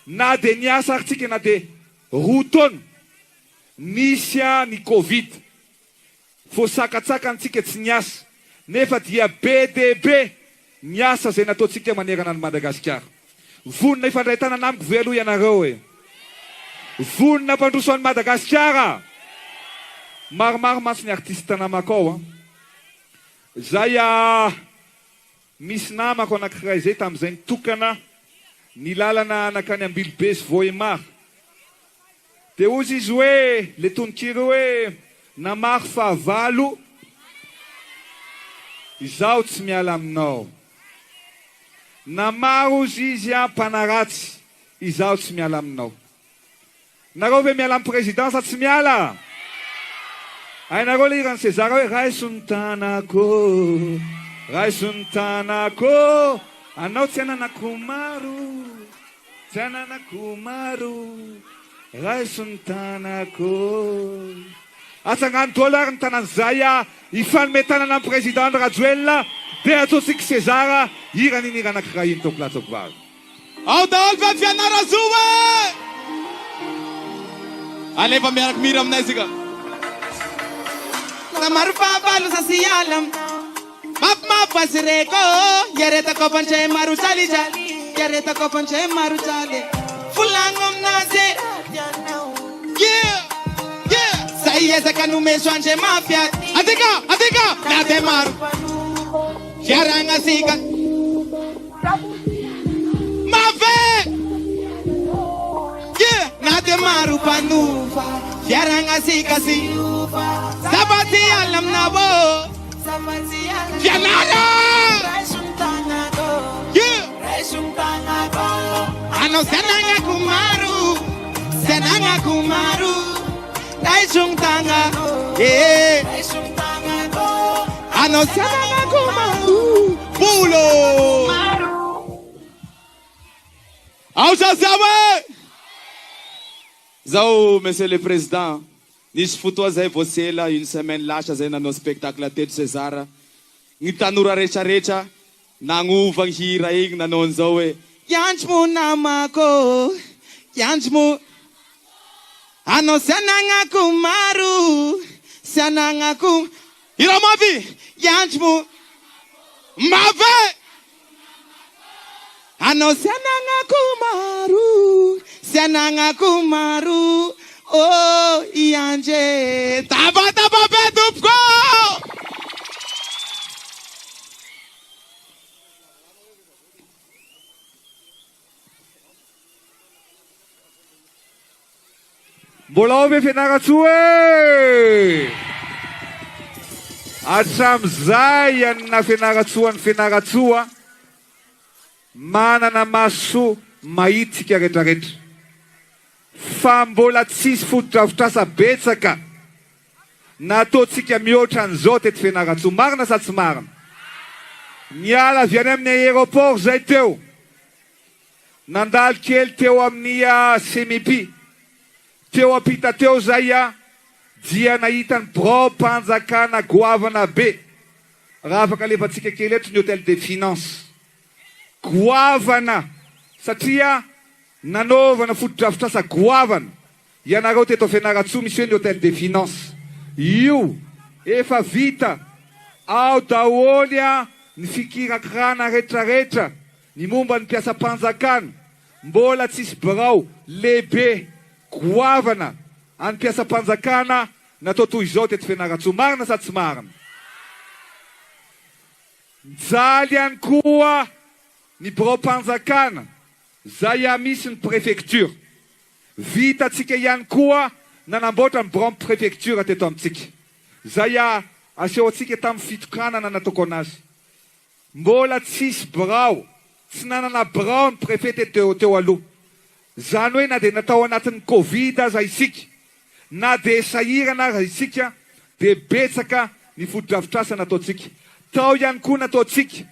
Na dia ny asa aritsika na dia 2 taona nisy ny Covid. Voasakatsakansika tsy niasa, nefa dia be dia be ny asa zay nataotsika manerana ny Madagasikara. Vonona ifandraitana namiko ve aloha ianareo e? Vonona mpandroso an'i Madagasikara. Maromaro mantsy ny artiste namako ao. Zay misy namako anankiray zay tamin'izay nitokana ny lalana anakany Ambilobe sy Vohemary. Dia ozy izy hoe le tononkiro hoe namary fahavalo, izaho tsy miala aminao. Namary ozy izy mpanaratsy, izaho tsy miala aminao. Nareo ve miala amin'ny président sa tsy miala? Hainareo le iran'ny Sezara hoe raiso ny tanako, raiso ny tanako, anao tsy ananako maro, tsy ananako maro, raiso ny tanako. Atsangany dollar ny tanan'izay ifanometanana amin'ny président Rajoelina dia ataontsika Sezara iran'iny iranankiray iny toko latsako vary. Ao daholo fa Fianarasoa! Alefa miaraka mira aminay sika. Namaro fahavalo sa sialam mapasireko yareta ko panche maru chali chali yareta ko panche maru chali fulangom naze Saya sakanu meswanje mafia Atika! nate maru yaranga sika mafe nate maru panufa yaranga sika si sabati alam nabo Fianara! Ano senanga kumaru Daisung tanga Ano senanga kumaru Pulo! Ao Zazawe! Zao, Monsieur le Président, nisy fotoa zay voasy ela une semaine lasa zay nanao spectacle teto Sezara. Ny tanora rehetrarehetra nagnova ny hira igny nanao an'izao hoe Yanch mo namako Yanch mo Ano senanga kumaru Senanga kum Hira mavi! Yanch mo Mave! Ano senanga kumaru Oh yanje Taba bedupko! Mbola ao ve Fianarantsoa e? Hatramin'izay anina Fianarantsoa ny Fianarantsoa manana maso mahitsika rehetrarehetra. Fa mbola tsisy fotodrafitrasa betsaka nataontsika mihoatra an'izao teto Fianarantsoa. Marina sa tsy marina? Niala avy any amin'ny aéroport zay teo. Nandalo kely teo amin'ny CMP. Teo apita teo zay dia nahita ny branam-panjakana goavana be. Raha afaka alefantsika kely eto ny Hôtel des Finances. Goavana satria nanaovana fotodrafitrasa goavana. Ianareo teto Fianarantsoa misy hoe ny Hôtel des Finances. Io efa vita ao daholy ny fikirakirana rehetrarehetra ny momba ny mpiasam-panjakana. Mbola tsisy birao lehibe goavana any mpiasam-panjakana natao toy izao teto Fianarantsoa. Marina sa tsy marina? Mijaly ihany koa ny birao-mpanjakana zay misy ny préfecture. Vitatsika ihany koa nanamboatra ny birao-préfecture teto amintsika. Zay asehoantsika tamin'ny fitokanana nataoko anazy. Mbola tsisy birao, tsy nanana birao ny préfet teo aloha. Zany hoe na dia natao anatin'ny Covid aza isika, na dia sahirana aza isika, dia betsaka ny fotodrafitrasa nataontsika. Tao ihany koa nataontsika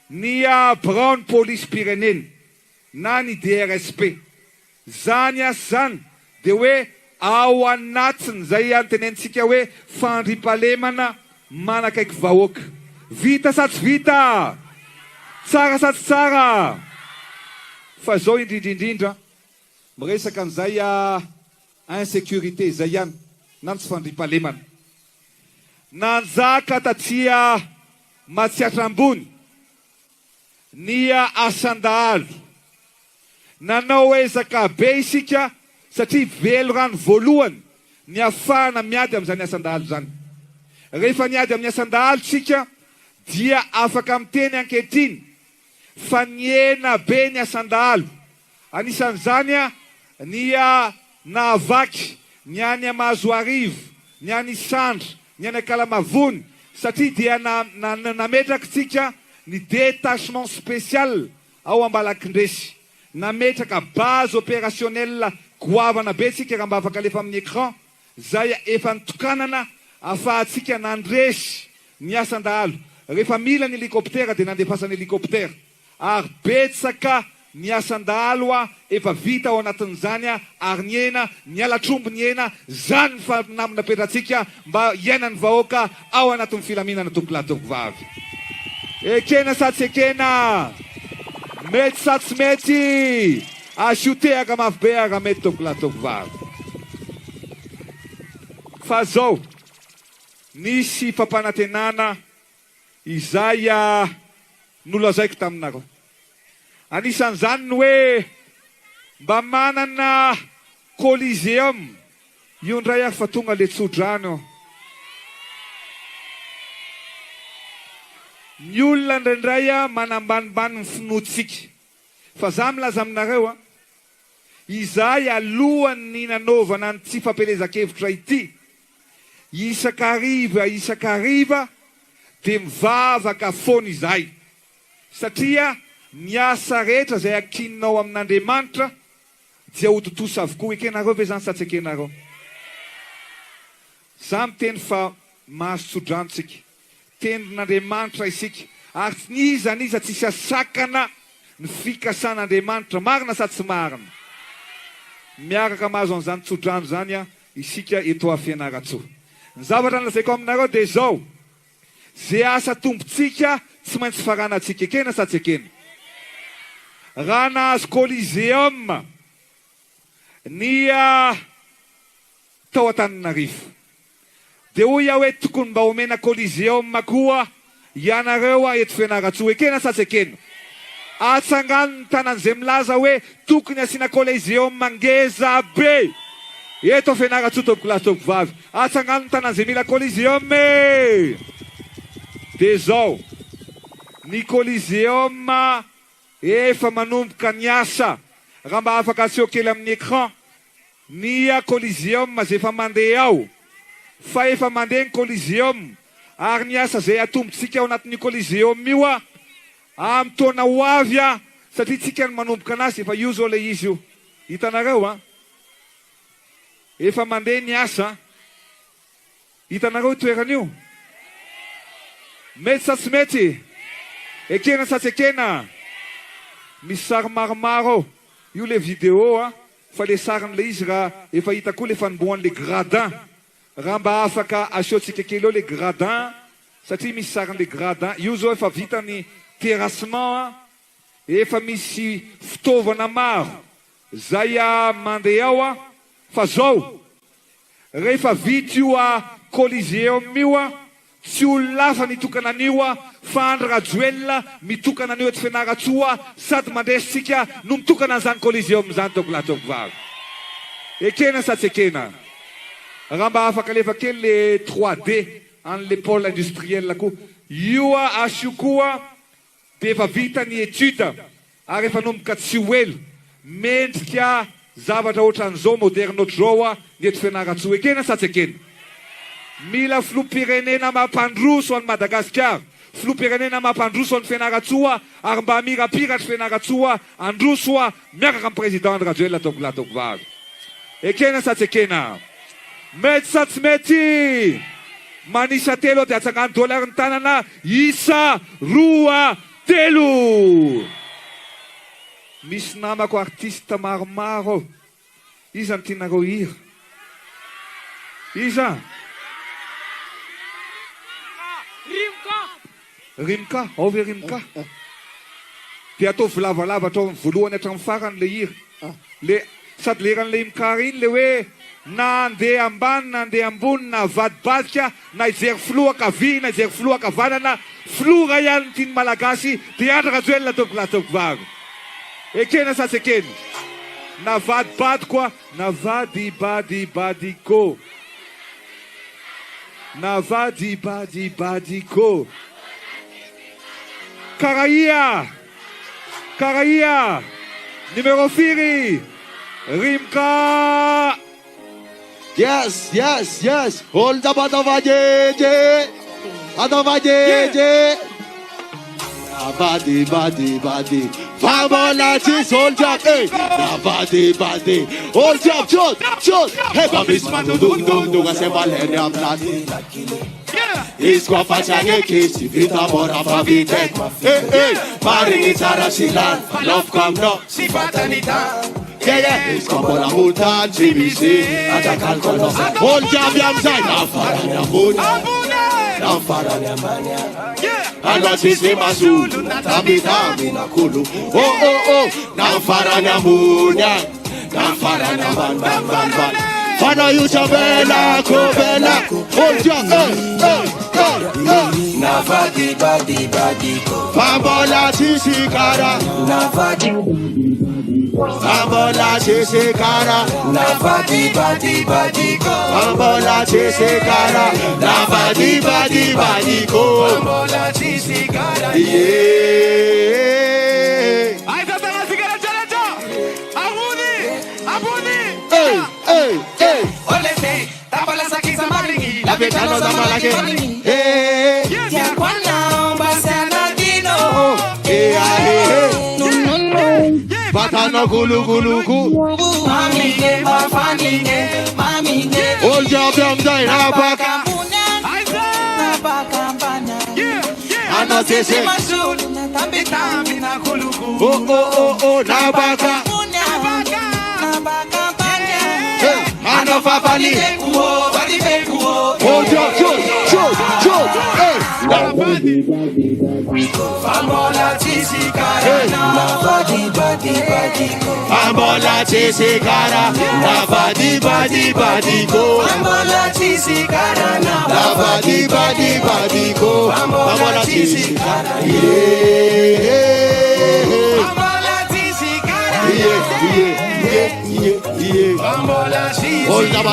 ny birao ny pôlisy pirenena na ny DRSP. Zany zany dia hoe ao anatiny zay tenentsika hoe fandriampahalemana manakaiky vahoaka. Vita sa tsy vita? Tsara sa tsy tsara? Fa zao indrindrindrindra miresaka an'izay insécurité zay ihany na tsy fandriampahalemana. Nanjaka tatsia Matsiatrambony ny asandahalo. Nanao ezaka be isika satria velo rano voalohany ny afahana miady amin'izany asandahalo zany. Rehefa niady amin'ny asandahalo tsika dia afaka miteny ankehitriny fa niena be ny asan-dalo. Anisan'izany ny nahavaky, ny any Mahazoarivo, ny any Isandra, ny any Kalamavony, satria dia nametrakitsika ny détachement spécial ao Ambalakindresy. Nametraka base opérationnelle goavana be tsika raha mba afaka alefa amin'ny écran. Zay efa nitokanana ahafahantsika nandresy ny asan-dalo. Rehefa mila ny hélicoptère dia nandefasana hélicoptère. Ary betsaka ny asan-dalo efa vita ao anatin'izany ary ny hena, ny alatrombo ny hena, zany ny fanamina petratsika mba iainan'ny vahoaka ao anatin'ny filaminana tompolatoko vavy. Ekena sa tsy ekena? Mety sa tsy mety? Asiotehaka mafy be raha mety tompolatoko vavy. Fa zao nisy fampanantenana izay nolazaiko taminareo. Anisan'izany ny hoe mba manana coliseum. Io ndray aho fa tonga le tsodrano. Ny olona ndraindray manambanimbany ny finoatsika. Fa za milaza aminareo izay alohan'ny nanaovana ny tsy fampelezan-kevitra ity, isakariva dia mivavaka foana izay. Satria ny asa rehetra izay ankininao amin'Andriamanitra dia hoditosa avokoa. Ekenareo ve zany sa tsy ekenareo? Za miteny fa mahazo tsodranotsika, tenin'Andriamanitra isika, ary niza tsisy asakana ny fikasan'Andriamanitra. Marina sa tsy marina? Miaraka mahazo an'izany tsodrano zany isika eto Fianaratsoa. Ny zavatra nolazaiko aminareo dia zao: zay asa tombotsika tsy maintsy faranantsika. Ekena sa tsy ekena? Raha nahazo coliseum ny tao Antananarivo, dia hoy aho hoe tokony mba omena coliseum koa ianareo eto Fianaratsoa. Ekena sa tsy ekena? Atsangano ny tanan'izay milaza hoe tokony asiana coliseum ngeza be eto Fianaratsoa tompolatoko vavy. Atsangano ny tanan'izay mila coliseum. Dia zao ny coliseum efa manomboka ny asa. Raha mba afaka aseho kely amin'ny écran ny coliseum zay efa mandeha ao. Fa efa mandeha ny coliseum ary ny asa zay atombotsika ao anatin'ny coliseum io amin'ny taona ho avy satria tsika ny manomboka anazy. Efa io zao le izy io, hitanareo efa mandeha ny asa. Hitanareo toeran'io? Mety sa tsy mety? Ekena sa tsy ekena? Misy sary maromaro io le vidéo fa le sarin'le izy raha efa hita koa le fanombohan'le gradin. Raha mba afaka asehotsika kely eo le gradin, satria misy sarin'le gradin. Io zao efa vita ny terrassement, efa misy fitaovana maro zay mandeha ao. Fa zao rehefa vita io coliseum io, tsy olona hafa nitokana an'io fa Andry Rajoelina mitokana an'io eto Fianaratsoa sady mandresitsika no mitokana an'izany coliseum zany tompolatoko vavy. Ekena sa tsy ekena? Raha mba afaka alefa kely le 3D an'le pôle industriel koa. Io asio koa dia efa vita ny étude ary efa nomboka tsy ho elo mendrika zavatra ohatran'izao moderne ohatr'izao ny eto Fianaratsoa. Ekena sa tsy ekena? Mila filoham-pirenena mampandroso an'i Madagasikara, filoham-pirenena mampandroso an'i Fianaratsoa, ary mba mirapiratra Fianaratsoa androso miaraka amin'ny président Andry Rajoelina tompolatoko vavy. Ekena sa tsy ekena? Mety sa tsy mety? Manisa telo dia atsangano dolary ny tanana. Isa, roa, telo. Misy namako artista maromaro. Iza ny tianareo hira? Iza? Rimka, ao ve Rimka? Dia ataovy lavalava atao voalohany hatramin'ny farany le hira. Sady leran'le Rimka iny le hoe nandeha ambany, nandeha ambony, na vadibadika, na ijery filoha kavia, na ijery filoha kavanana, filoha ihany ny tiany malagasy dia Andry Rajoelina tompolatoko vavy. Ekena sa tsy ekena? Na vadibadiko na vadibadibadiko, na vadibadibadiko. Karaia Karaia, numéro 4, Rimka. Yes, yes, yes. Hold up, Adavajeje. Adavajeje. Body, body, body. Fabolati, hold up, hey. Body, body. Hold up, shot. Hey, Babis, do a sevalenia plati. Iskwa facciare che si vita mora fa vite. Pari iniziare silan, love come no, si fatanità. Iskwa mora multa, GBC, attaccare con no. Oltre abbiamo sai, non farà ne abbuna. Non farà ne abbania. Allora ci si masu, tami na kulu. Oh, non farà ne abbuna. Non farà ne abbana. Fana yucha bella, hold your Na badi ko. Fambola chisikara. Na badi. Fambola chisikara. Na badi ko. Fambola chisikara. Na badi ko. Fambola chisikara. Yeah. Ai tata na sigara chalacho. Abuni. Hey. Ole te, tapala sakisa maringi. La petano da malake. Hey. Ya kwana basana dino. Hey. Patano gulu. Mami ne mafani ne. Hold your damn day na baka. Na baka bana. Ano tese. Masul na tambi na kuluku. Oh, na baka. Na baka bana. Hey, ano fabali. Badi bekuo. Hold your shoot. Hey. Fambola chisikara. Na badi ko. Fambola chisikara. Na badi ko. Fambola chisikara. Na badi ko. Fambola chisikara. Yeah. Fambola chisikara. Yeah. Fambola chisikara. Hold up,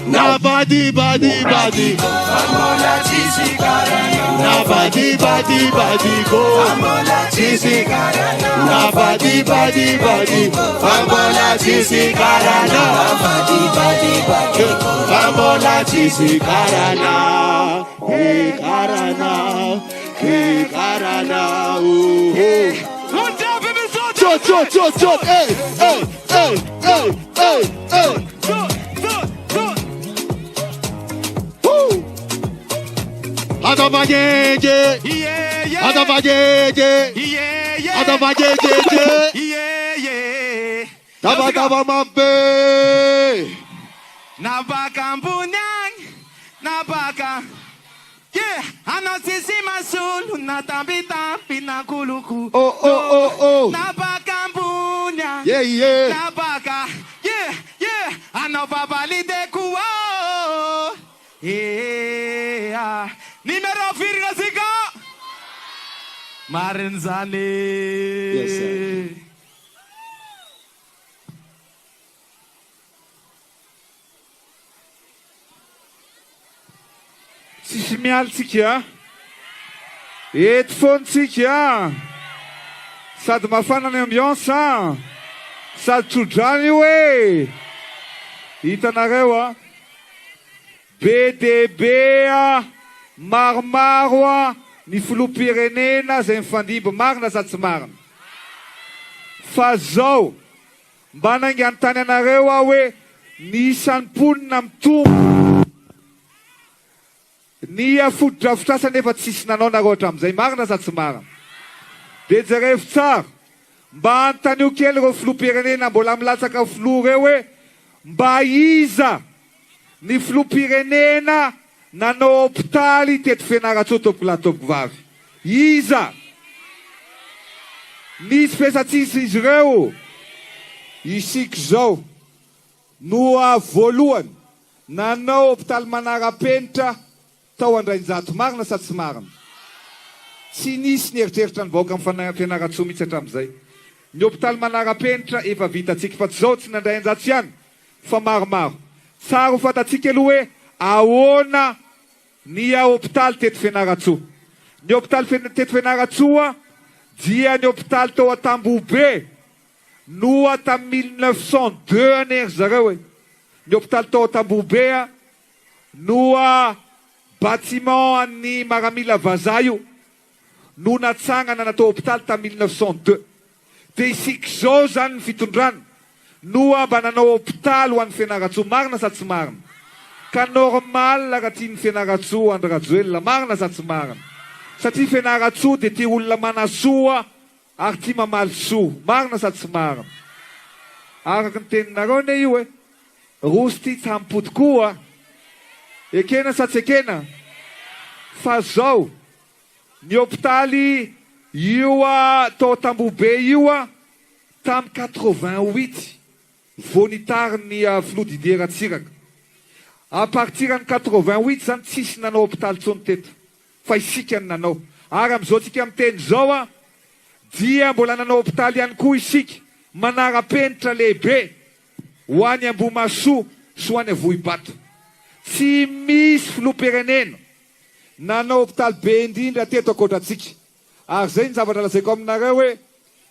Na badi. Fambola chisikara. Na badi ko. Fambola chisikara. Na badi Fambola chisikara na. Fambola chisikara na. Hey karana. Oh. Chot. Hey. Woo. Adavajeje. Taba mabe. Nabaka mbunyang, nabaka. Yeah, anosisi masul, natabita pinakuluku. Oh. Nabaka mbunyang. Yeah. Nabaka. Yeah. Anobabalide kuo. Yeah. Numero 4 sika. Marenzane. Yes, sir. Tsisy mialitsika. Eto foantsika. Sady mafana ny ambiance. Sady trodrany io e. Hitanareo BDB maromaro ny filoham-pirenena zay mifandimby marina sady tsy marina. Fa zao mba naingany tany anareo aho hoe ny isan'ny mponina mitombo ny afodi-drafitrasa nefa tsisy nanao nareo hatramin'izay marina sady tsy marina. De jerevy tsara mba antanio kely reo filoham-pirenena mbola milatsaka filoha reo hoe mba iza ny filoham-pirenena nanao hôpitaly teto Fianaratsoa tompoko vavy. Iza nisy fesatsisy izy reo. Isika zao no voalohany nanao hôpitaly manara-penitra tao Andrainjato. Marina sady tsy marina. Tsy nisy ny eritreritra ny vahoaka amin'ny Fianaratsoa mihitsy hatramin'izay. Ny hôpitaly manara-penitra efa vitatsika fa tsy zao tsy n'Andrainjato ihany fa maromaro. Tsara ho fatatsika aloha hoe ahoana ny hôpitaly teto Fianaratsoa. Ny hôpitaly teto Fianaratsoa dia ny hôpitaly tao Antambobe noa tamin'ny 1902 any ery zareo e. Ny hôpitaly tao Antambobe noa bâtiment an'ny Maramila Vazaha io no natsangana natao hôpitaly tamin'ny 1902. Dia isika zao zany ny fitondrana noa mba nanao hôpitaly ho an'ny Fianaratsoa. Marina sa tsy marina? Ka normal raha tian'ny Fianaratsoa Andry Rajoelina, marina sa tsy marina? Satria Fianaratsoa dia tia olona manasoa ary tia mamaly soa. Marina sa tsy marina? Araka ny teninareo ne io e, rosy tia tsy hampody koa. Ekena sa tsy ekena? Fa zao ny hôpitaly io tao Tambobe io tamin'ny 88 vao nitariny Filoha Didier Ratsiraka. A partir ny 88 zany tsisy nanao hôpitaly tsony teto, fa isika ny nanao. Ary am'izao tsika miteny zao dia mbola nanao hôpitaly ihany koa isika manara-penitra lehibe ho any Ambohimasoa sy ho any Avohibato. Tsy misy filoham-pirenena nanao hôpitaly be indrindra teto ankoatratsika. Ary zay ny zavatra lazaiko aminareo hoe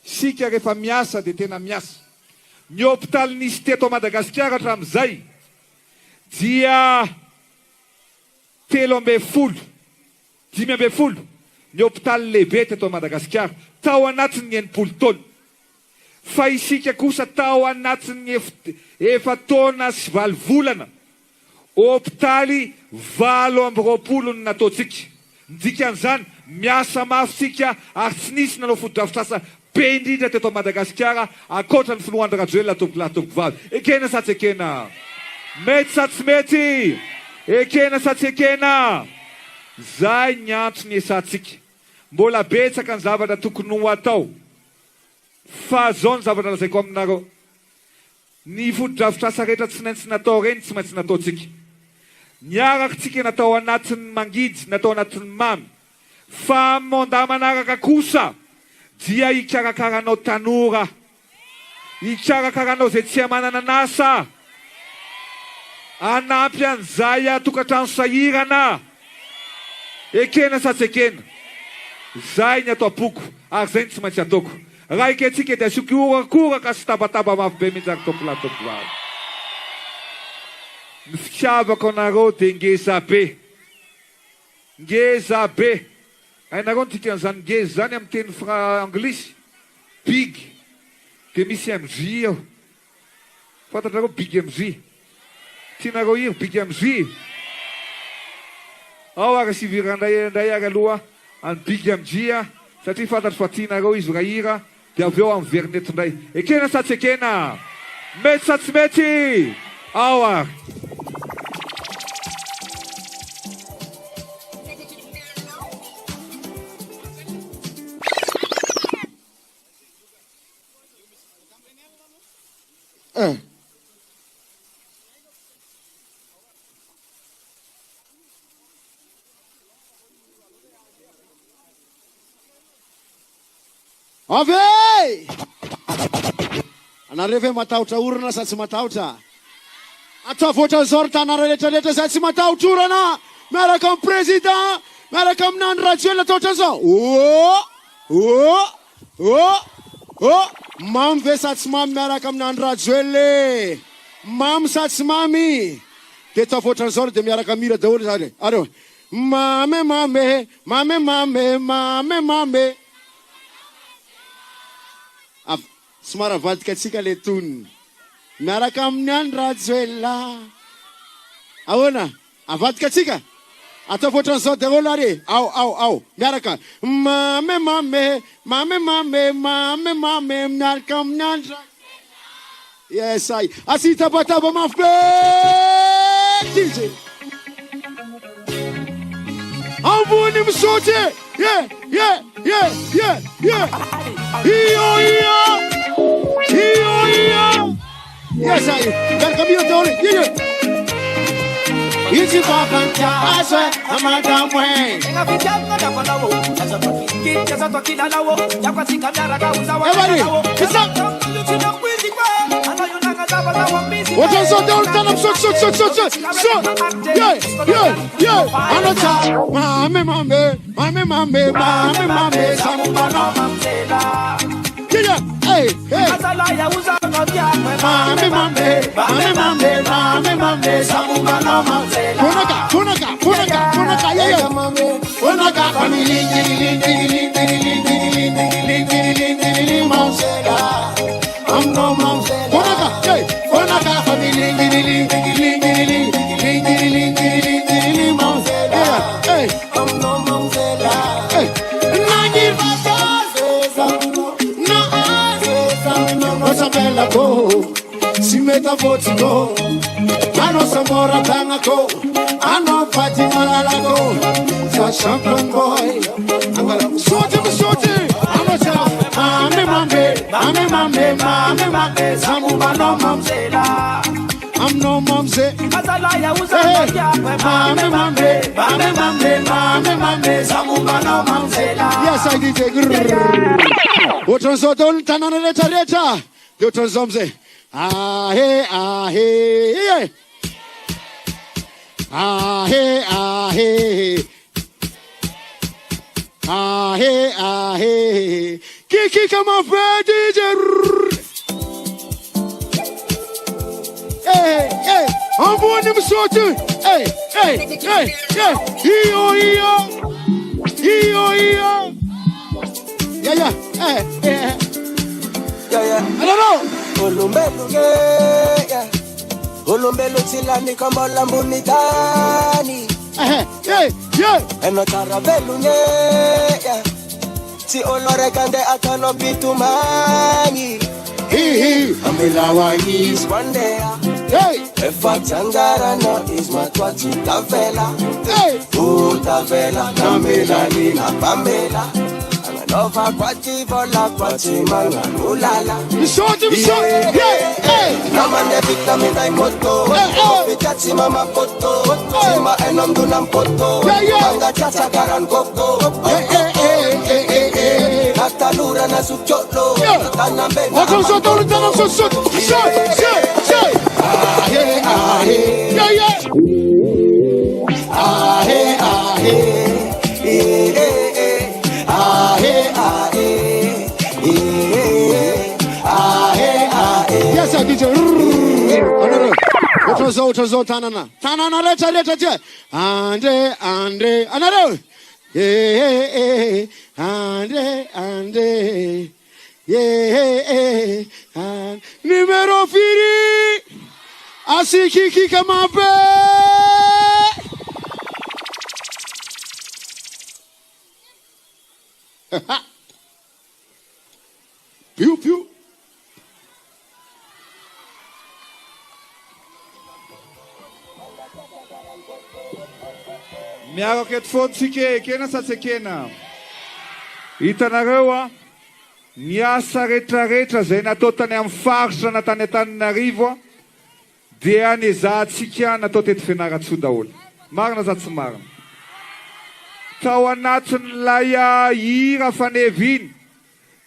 sika rehefa miasa dia tena miasa. Ny hôpitaly nisy teto Madagasikara hatramin'izay dia 13 15 ny hôpitaly lehibe teto Madagasikara tao anatin'ny 80 taona. Fa isika kosa tao anatin'ny 7 taona sy 9 volana hôpitaly 20 ny nataontsika. Dikan'izany miasa mafy sika ary tsy nisy nanao foto-drafitrasa be indrindra teto Madagasikara ankoatra ny Filoha Andry Rajoelina tompolahy vavy. Ekena sa tsy ekena? Mety sa tsy mety? Ekena sa tsy ekena? Zay ny antony esantsika. Mbola betsaka ny zavatra tokony ho atao. Fa zao ny zavatra lazaiko aminareo. Ny foto-drafitrasa rehetra tsy maintsy natao reny tsy maintsy nataontsika. Niaraka tsika natao anatin'ny mangidy, natao anatin'ny mamy. Fa monda manaraka kosa dia ikarakaranao tanora, ikarakaranao zay tsy manana n'asa, anampy an'izay tokantrano sahirana. Ekena sa tsy ekena? Zay ny atao poko ary zay ny tsy maintsy ataoko. Raha ikentsika dia asiako iorakoraka sy tabataba mafy be mihitsy ary tompolahy tompivavy. Ny fitiavako anareo dia ngeza be. Ngeza be. Hainareo ny tikan'izany ngeza zany amin'ny teny anglisy. Big. Dia misy MJ ao. Fantatrareo Big MJ. Tianareo io Big MJ. Ao ary sivirandray ary aloha any Big MJ satria fantatro fa tianareo izy rahira dia avy eo amin'ny verneto indray. Ekena sa tsy ekena? Mety sa tsy mety? Ao ary. Avy! Anareo ve matahotra orana sa tsy matahotra? Atao voatran'izao ry tanàna rehetrarehetra sa tsy matahotra orana? Miaraka amin'ny président, miaraka amin'ny Andry Rajoelina atao ohatran'izao. Mamy ve sa tsy mamy miaraka amin'ny Andry Rajoelina? Mamy sa tsy mamy? Dia atao voatran'izao dia miaraka mira daholo zany. Areo. Mamy, mamy, mamy, mamy, mamy, mamy. Somara vadika atsika le toniny. Miaraka amin'ny Andry Rajoelina. Ahoana? Avadika atsika? Atao voatran'izao daholo ary. Ao. Miaraka. Mamy, mamy, mamy, mamy, mamy, mamy, miaraka amin'ny Andry Rajoelina. Yes, ay. Asi tabataba mafy be. DJ. Ambony misaoty. Yeah. Yes, I. Miaraka mira daholo. Izy vavankazo amadamwe. Everybody, it's up. Otra zote ulitana shot. Yeah. Anota. Mame. Sambano. Yeah. Hey. Mame. Sambano. Punaka. Yeah. Punaka. Family. I'm no mom. Punaka family. Hey. I'm no mom. Hey. Bella go, si meta voti go. Ano samora tanga go, ano pati malala go. Sa champion boy, angala shoti. Ano cha, mame, samuba no mamzela. I'm no mamze. Mame, samuba no mamzela. Yes, I did a grrrr. What was all tanana leta. Dr. Zomze. Ahe. Kiki kama DJ. Hey. Amboni msotu. Hey. Iyo. Yeah. Hey. Yeah. I don't know. Olumbelu tilani kama lambunitani. Yeah. Eno taravelu yeah. Si olore kande atano pitumani. Amilawa is one day. Hey. Efa changara no is matwachi tavela. Hey. Tavela kamela nina pamela. Nova kwati bola kwati manga ulala. Mshoti. Yeah. Namande vita mina imoto. Vitati mama poto. Sima enomdu nampoto. Manga chacha garan koko. Katalura na sucholo. Tanambe na Shot. Yes, I did. What was Tanana? Leta. Andre. Another. Yeah. Andre. Yeah. Numero firi. Asiki kama be. Pew. Miaro ket fontsike kena satsekena. Itanareo niasa retraretra zay natao tany amin'ny faritra na tany Antananarivo dia nizahantsika natao teto Fianarantsoa daholo. Marina za tsy marina. Tao anatin'ilay hira faneviny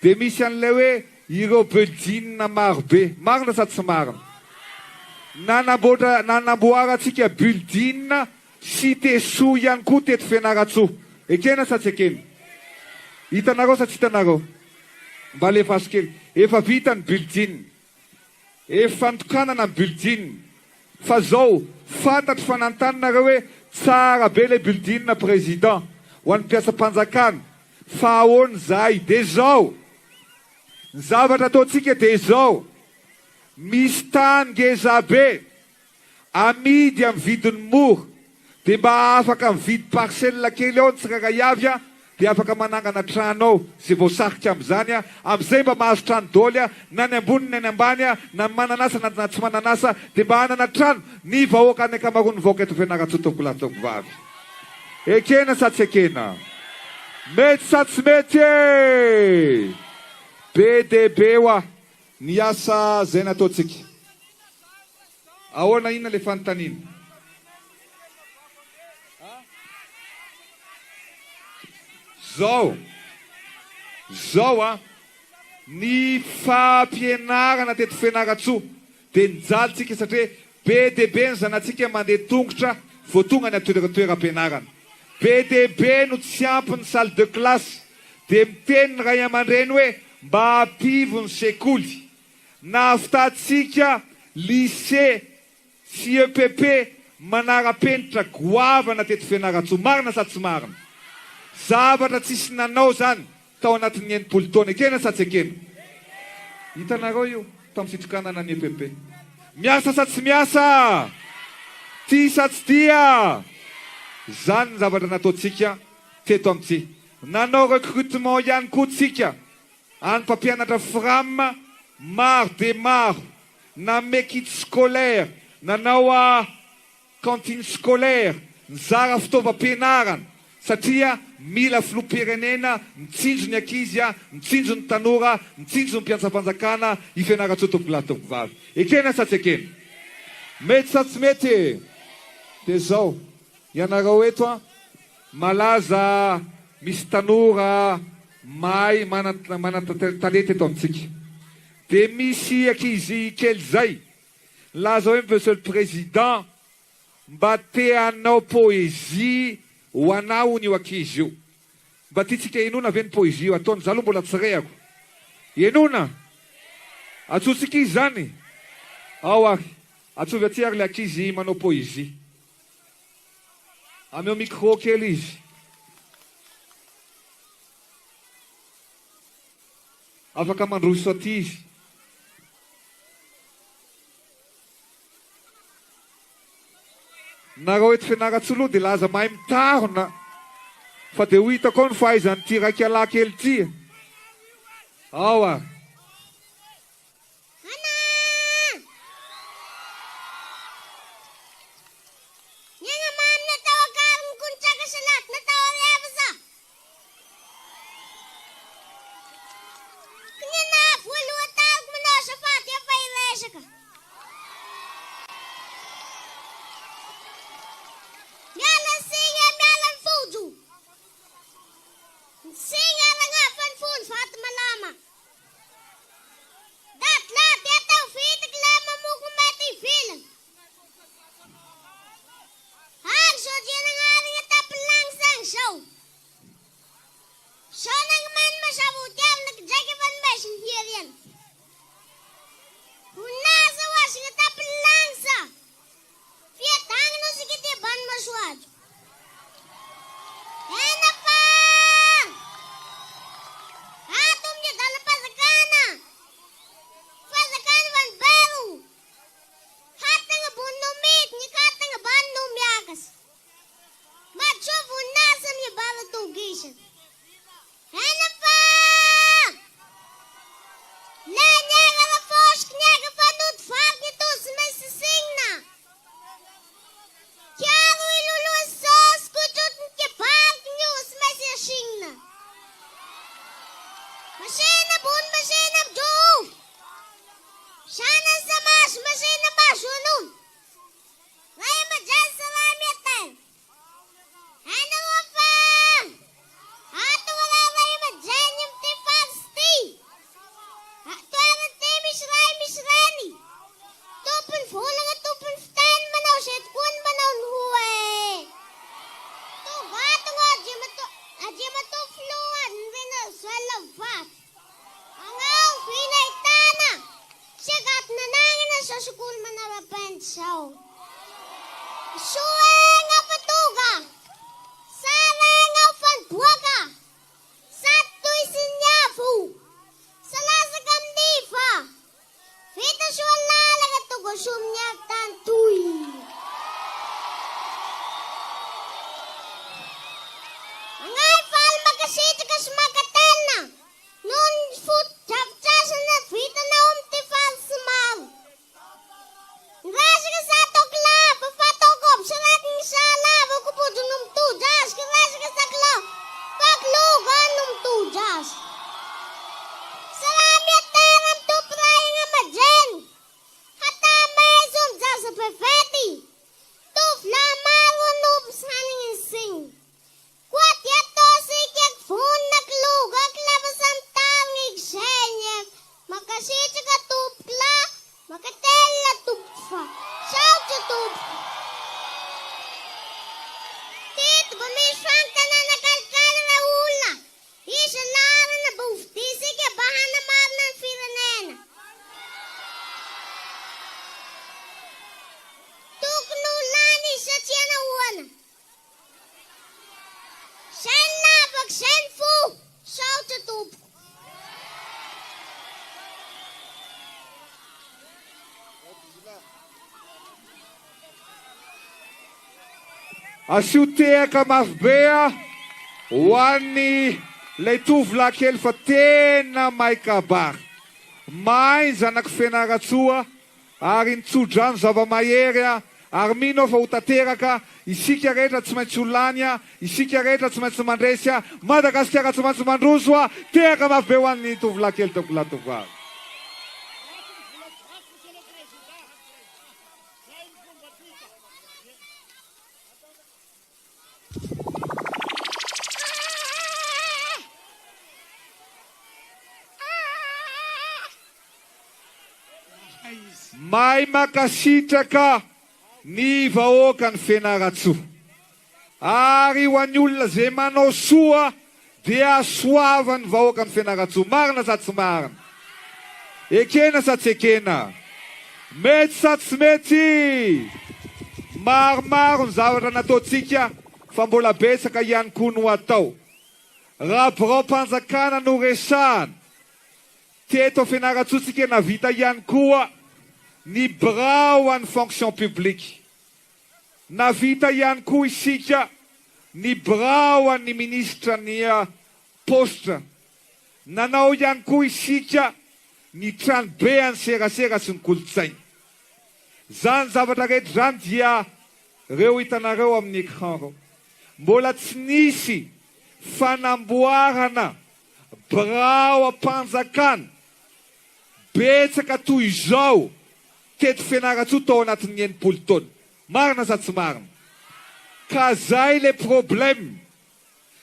dia misy an'ilay hoe ireo building marobe. Marina sa tsy marina. Nanamboarantsika building cité soa ihany koa teto Fianarantsoa. Ekena sa tsy ekena? Hitanareo sa tsy hitanareo? Mba lefaso kely. Efa vita ny building. Efa nitokanana ny building. Fa zao fantatro fanantanareo hoe tsara be le building président ho an'ny mpiasam-panjakana. Fa ahoana zay de zao. Ny zavatra ataontsika de zao. Misy tany ngeza be amidy amin'ny vidiny mora. De mba afaka mividy parcelle kely ao ny tsirairay avy dia afaka manangana trano ao zay voasarika amin'izany amin'izay mba mahazo trano dôly na ny ambony na ny ambany na mananasa na tsy mananasa dia mba hanana trano ny vahoaka any ankamaroany vahoaka eto Fianarantsoa tokolatoko vavy. Ekena sa tsy ekena? Mety sa tsy mety e? Be de be hoa ny asa zay nataontsika. Ahoana inona le fanontaniana? Zao ny fampianarana teto Fianarantsoa dia nijalitsika satria be dia be ny zanantsika mandeha tongotra vao tonga ny toeram-pianarana. Be dia be no tsy ampy ny salle de classe dia miteny ny ray aman-dreny hoe mba hampivo ny sekoly. Nahafitatsika lycée sy EPP manara-penitra goavana teto Fianarantsoa. Marina sa tsy marina? Zavatra tsisy nanao zany tao anatin'ny 80 taona. Ekena sa tsy ekena? Hitanareo io tamin'ny fitrokanana ny EPP. Miasa sa tsy miasa? Tia sa tsy tia? Zany ny zavatra nataontsika teto amintsika. Nanao recrutement ihany koa tsika any mpampianatra FRAM maro dia maro. Nanome kit scolaire, nanao cantine scolaire, nizara fitaovam-pianarana satria mila filoham-pirenena mitsinjo ny ankizy, mitsinjo ny tanora, mitsinjo ny mpiantsa-panjakana i Fianaratsoa Tompolatovavy. Ekena sa tsy ekena? Mety sa tsy mety? Dia zao ianareo eto malaza misy tanora mahay mana-talenta eto amintsika. Dia misy ankizy kely zay laza hoe monsieur le président mba te hanao poézie ho anao io ankizy io. Mba tiatsika enona ve ny poézie io ataony zalo mbola tsy rehako. Enona atsotsika izy zany. Ao ary atsovy aty ary le ankizy manao poézie. Ameo micro kely izy. Afaka mandroso aty izy. Nareo eto Fianaratsoa dia laza mahay mitarona fa dia ho hitako ny fahaizany ty raiky alahy kely ty. Ao ary. asio tehaka mafy be ho an'ny lay tovolahy kely fa tena maikabary mahay zanaky Fianaratsoa ary nitsodrano zava-mahery ary mino fa ho tanteraka isika rehetra tsy maintsy ho lany isika rehetra tsy maintsy mandresy Madagasikara tsy maintsy mandroso tehaka mafy be ho an'ny tovolahy kely tovolahy. Mahay makasitraka ny vahoaka ny Fianaratsoa ary ho an'ny olona zay manao soa dia soava ny vahoaka ny Fianaratsoa. Marina sa tsy marina? Ekena sa tsy ekena? Mety sa tsy mety? Maromaro ny zavatra nataontsika fa mbola betsaka ihany koa no atao. Raha birao-mpanjakana no resahana teto Fianaratsoa tsika navita ihany koa ny birao an'ny fonction publique. Navita ihany koa isika ny birao an'ny ministra ny poste. Nanao ihany koa isika ny tranobe an'ny serasera sy ny kolontsaina. Zany zavatra rehetra zany dia reo hitanareo amin'ny écran reo. Mbola tsy nisy fanamboarana birao am-panjakana betsaka toy izao teto Fianaratsoa tao anatin'ny 80 taona. Marina sa tsy marina? Ka zay le problème.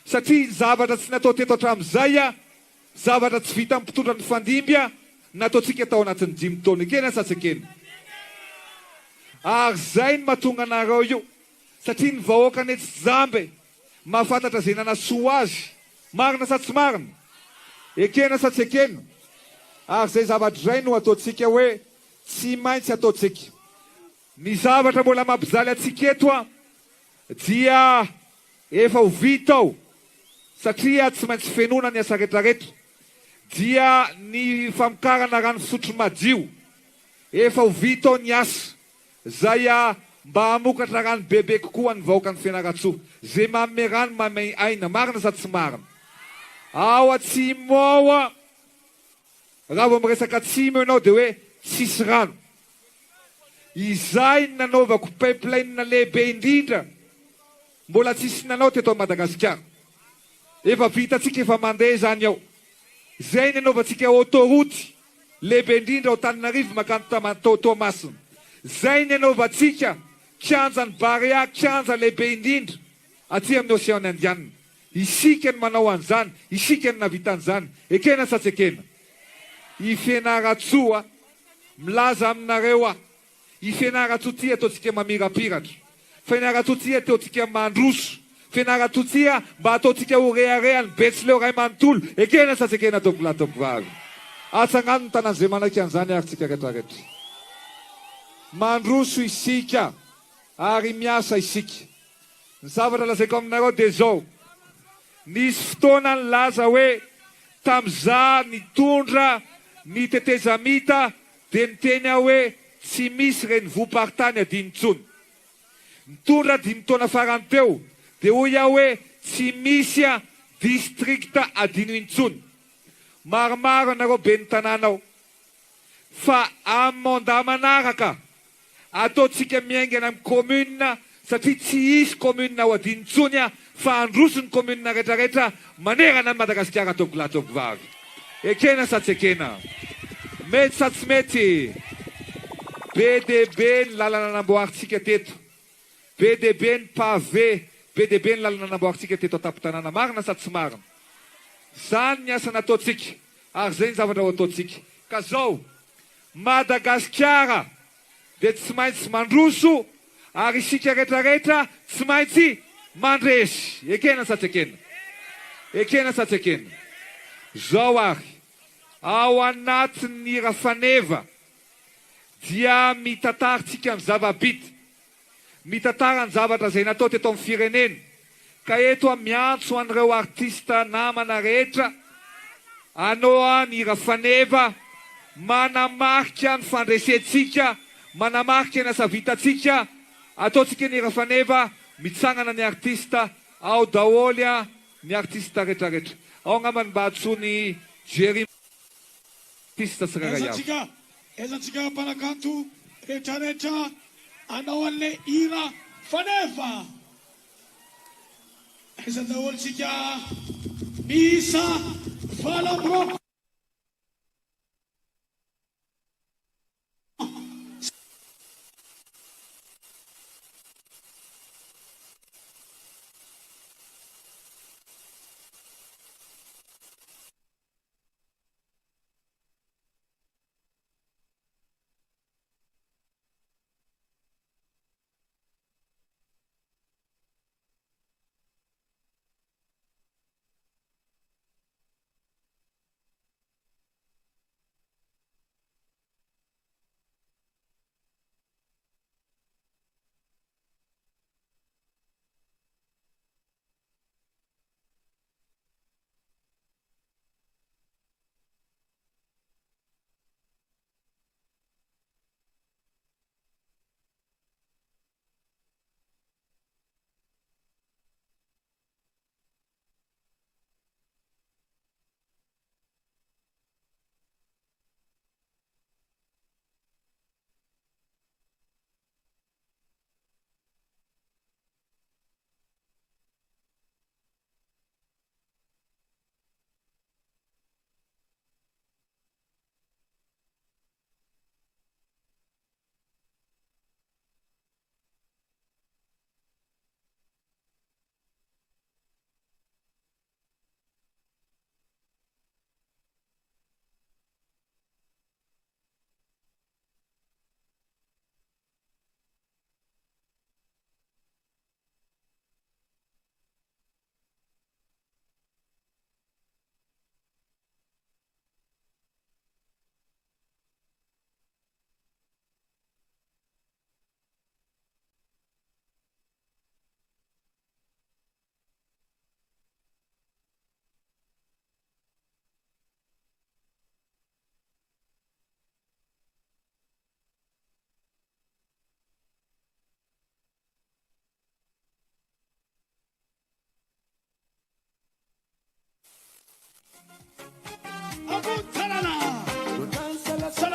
Satria zavatra tsy natao teto hatramin'izay zavatra tsy vita amin'ny mpitondra ny fandimby nataontsika tao anatin'ny 5 taona. Ekena sa tsy ekena? Ary zay ny mahatonga anareo io satria ny vahoaka ny tsy zambe mahafantatra zay nanasoa azy. Marina sa tsy marina? Ekena sa tsy ekena? Ary zay zavatra zay no ataontsika hoe tsy maintsy ataontsika. Ny zavatra mbola mampijaly atsika eto dia efa ho vita ao satria tsy maintsy fenona ny asa rehetrarehetra. Dia ny famokarana rano fisotro madio efa ho vita ao ny asa zay mba hamokatra rano bebe kokoa ny vahoaka ny Fianaratsoa zay manome rano manome aina. Marina sa tsy marina? Ao atsimo ao raha vao miresaka atsimo ianao dia hoe tsisy rano. Izay nanaovako pipeline lehibe indrindra mbola tsisy nanao teto Madagasikara. Efa vitatsika efa mandeha zany ao. Zay nanaovantsika autoroute lehibe indrindra ao Antananarivo makany Toamasina. Zay nanaovantsika kianja ny Barea, kianja lehibe indrindra aty amin'ny Océan Indiana. Isika ny manao an'izany, isika ny navita an'izany. Ekena sa tsy ekena? I Fianaratsoa milaza aminareo i Fianaratsoa tia ataontsika mamirapiratra. Fianaratsoa tia ataontsika mandroso. Fianaratsoa tia mba ataontsika ho rehareha ny betsileo ray manontolo. Ekena sa tsy ekena tovolahy tovovavy? Atsagnano ny tanan'izay manaiky an'izany ary tsika rehetrarehetra. Mandroso isika ary miasa isika. Ny zavatra lazaiko aminareo dia zao. Nisy fotoana nilaza hoe tam'za nitondra ny tetezamita dia niteny hoe tsy misy reny voaparitany adiny intsony. Nitondra 5 taona farany teo dia hoy hoe tsy misy distrikta adino intsony. Maromaro anareo be ny tanànao fa amin'ny mandat manaraka ataontsika miaingana amin'ny commune satria tsy isy commune ao adino intsony fa androso ny commune rehetrarehetra manerana ny Madagasikara tovolahy tovovavy. Ekena sa tsy ekena? Mety sa tsy mety? Be dia be ny lalana namboaritsika teto. Be dia be ny pavé, be dia be ny lalana namboaritsika teto atapon-tanàna. Marina sa tsy marina? Zany ny asa nataontsika ary zay ny zavatra ho ataontsika. Ka zao Madagasikara dia tsy maintsy mandroso ary isika rehetrarehetra tsy maintsy mandresy. Ekena sa tsy ekena? Ekena sa tsy ekena? Zao ary ao anatin'ny Rafaneva dia mitantaritsika ny zava-bita, mitantara ny zavatra zay natao teto amin'ny firenena. Ka eto miantso an'ireo artista namana rehetra anao ny Rafaneva manamarika ny fandresentsika, manamarika ny asa vitatsika. Ataontsika ny Rafaneva mitsangana ny artista ao daholy ny artista rehetrarehetra. Ao angamba mba hatsony Jerry artista tsirairay avy. Ezantsika mpanakanto rehetrarehetra anao an'le hira faneva. Eza daholitsika miisa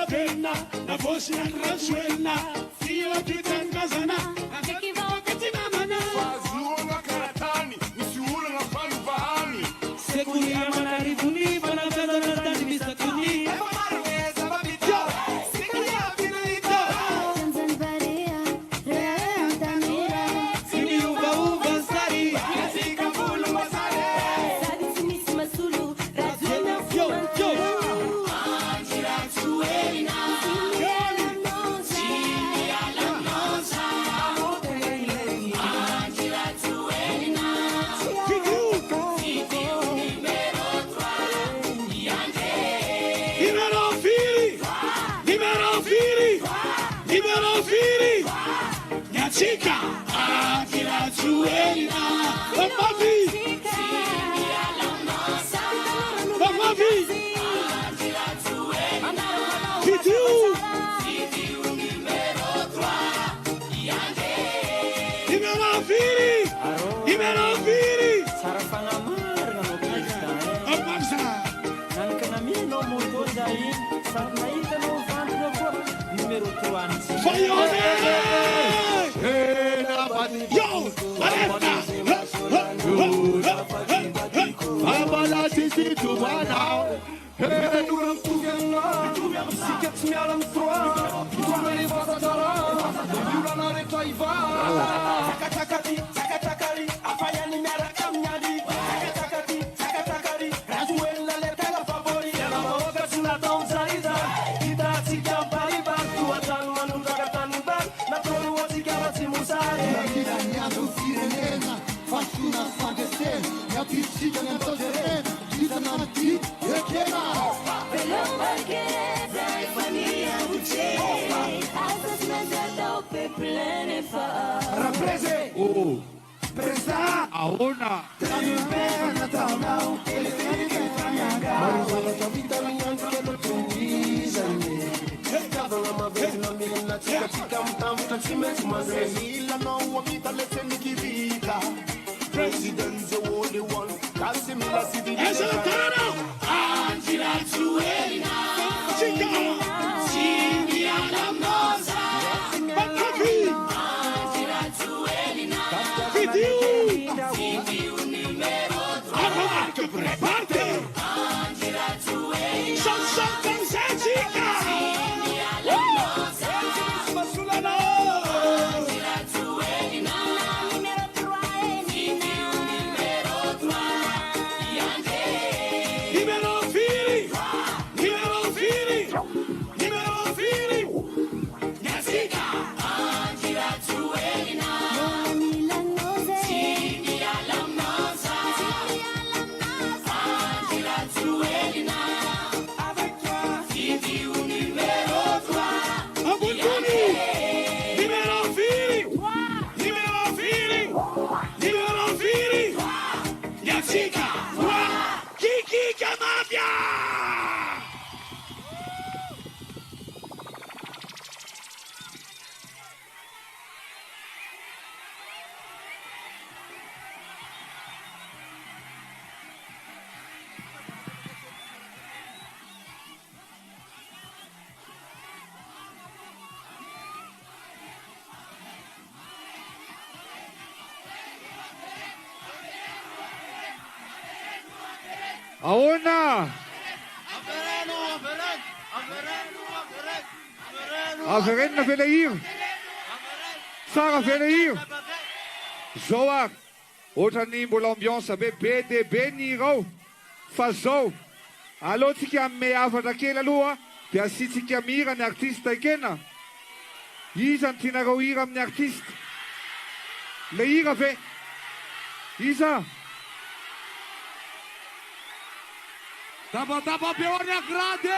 7. Na voce na suena, fio que tan casana, aqui vai que na mana. Fazua karatani, usiula na pano bahani. Seguria manari buni, bana bana na mista kuni. Chica, tira suena, vamos vi, vamos vi, tira suena, Fitiu numero 3, numero Firi, Sarafana marga no Krista. Nan kana mino mo coisa aí, sarna ita no vanto número 3. Faione! Yo, Aleta! Abala sisi tu banao. Durant Kugana, si gets me alam trois, Kumeli Vasatara, Yurana Taiva, Takatakari, Afayani Marakamyadi, Takatakari, Razuela Letela Favori, and our Gasuna Donzaiza, Itachi Kampariba, Tuatan Manukataniba, Natoro Watikavati Musari, Italiano Sirena, Fascina Sandesel, Yapichi and Tozeren, Itanati, Ekena. Raprese! Oh! Presa! Aona! Hey! Essa é a tarana. Angela Zuelina. Chica. Silvia Lamosa. Batavi. Angela Zuelina. Vidiu número 2. Agora que preparte. Angela Zuelina. São Chica. Silvia Lamosa. Masulana. Angela Zuelina. Aona! Averen na Veleir! Sarah Veleir! Zoar! Outra nimbo l'ambiance be BDB nirao! Fazou! Alô tsika meava daquela aloha dia asitsika mira ny artista ekena. Iza ny tianareo hira amin'ny artista? Le hira ve? Iza? Tapa pione a grande!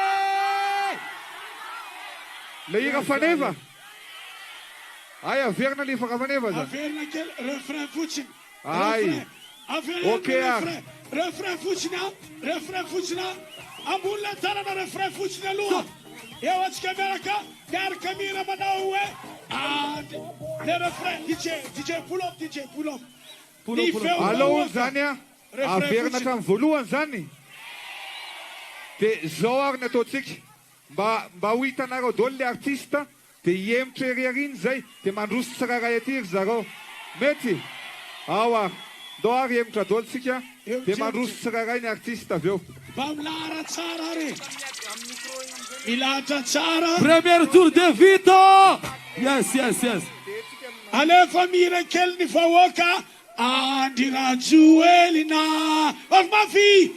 Le hira faneva? Ai, averina le faka faneva za? Averina quel refrain fotsiny. Ai. Averina Ok, refrain fotsiny. Ambony le tanana refrain fotsiny aloha. Eo atsika miaraka mira manao hoe le refrain DJ pull up. Ny feo Alô zany a, averina hatramin'ny voalohany zany. De zao ary ny ataotsika mba ho hitanareo daholo le artista de hiemotra ery ariny zay de mandroso tsiraray aty ry zareo. Mety? Ao ary. Dao ary hiemotra daholo tsika de mandroso tsiraray ny artista avy eo. Mba milahatra tsara ary. Milahatra tsara. Premier tour de Vito. Yes. Alefa mira kely ny vahoaka Andry Rajoelina. Avy mafy.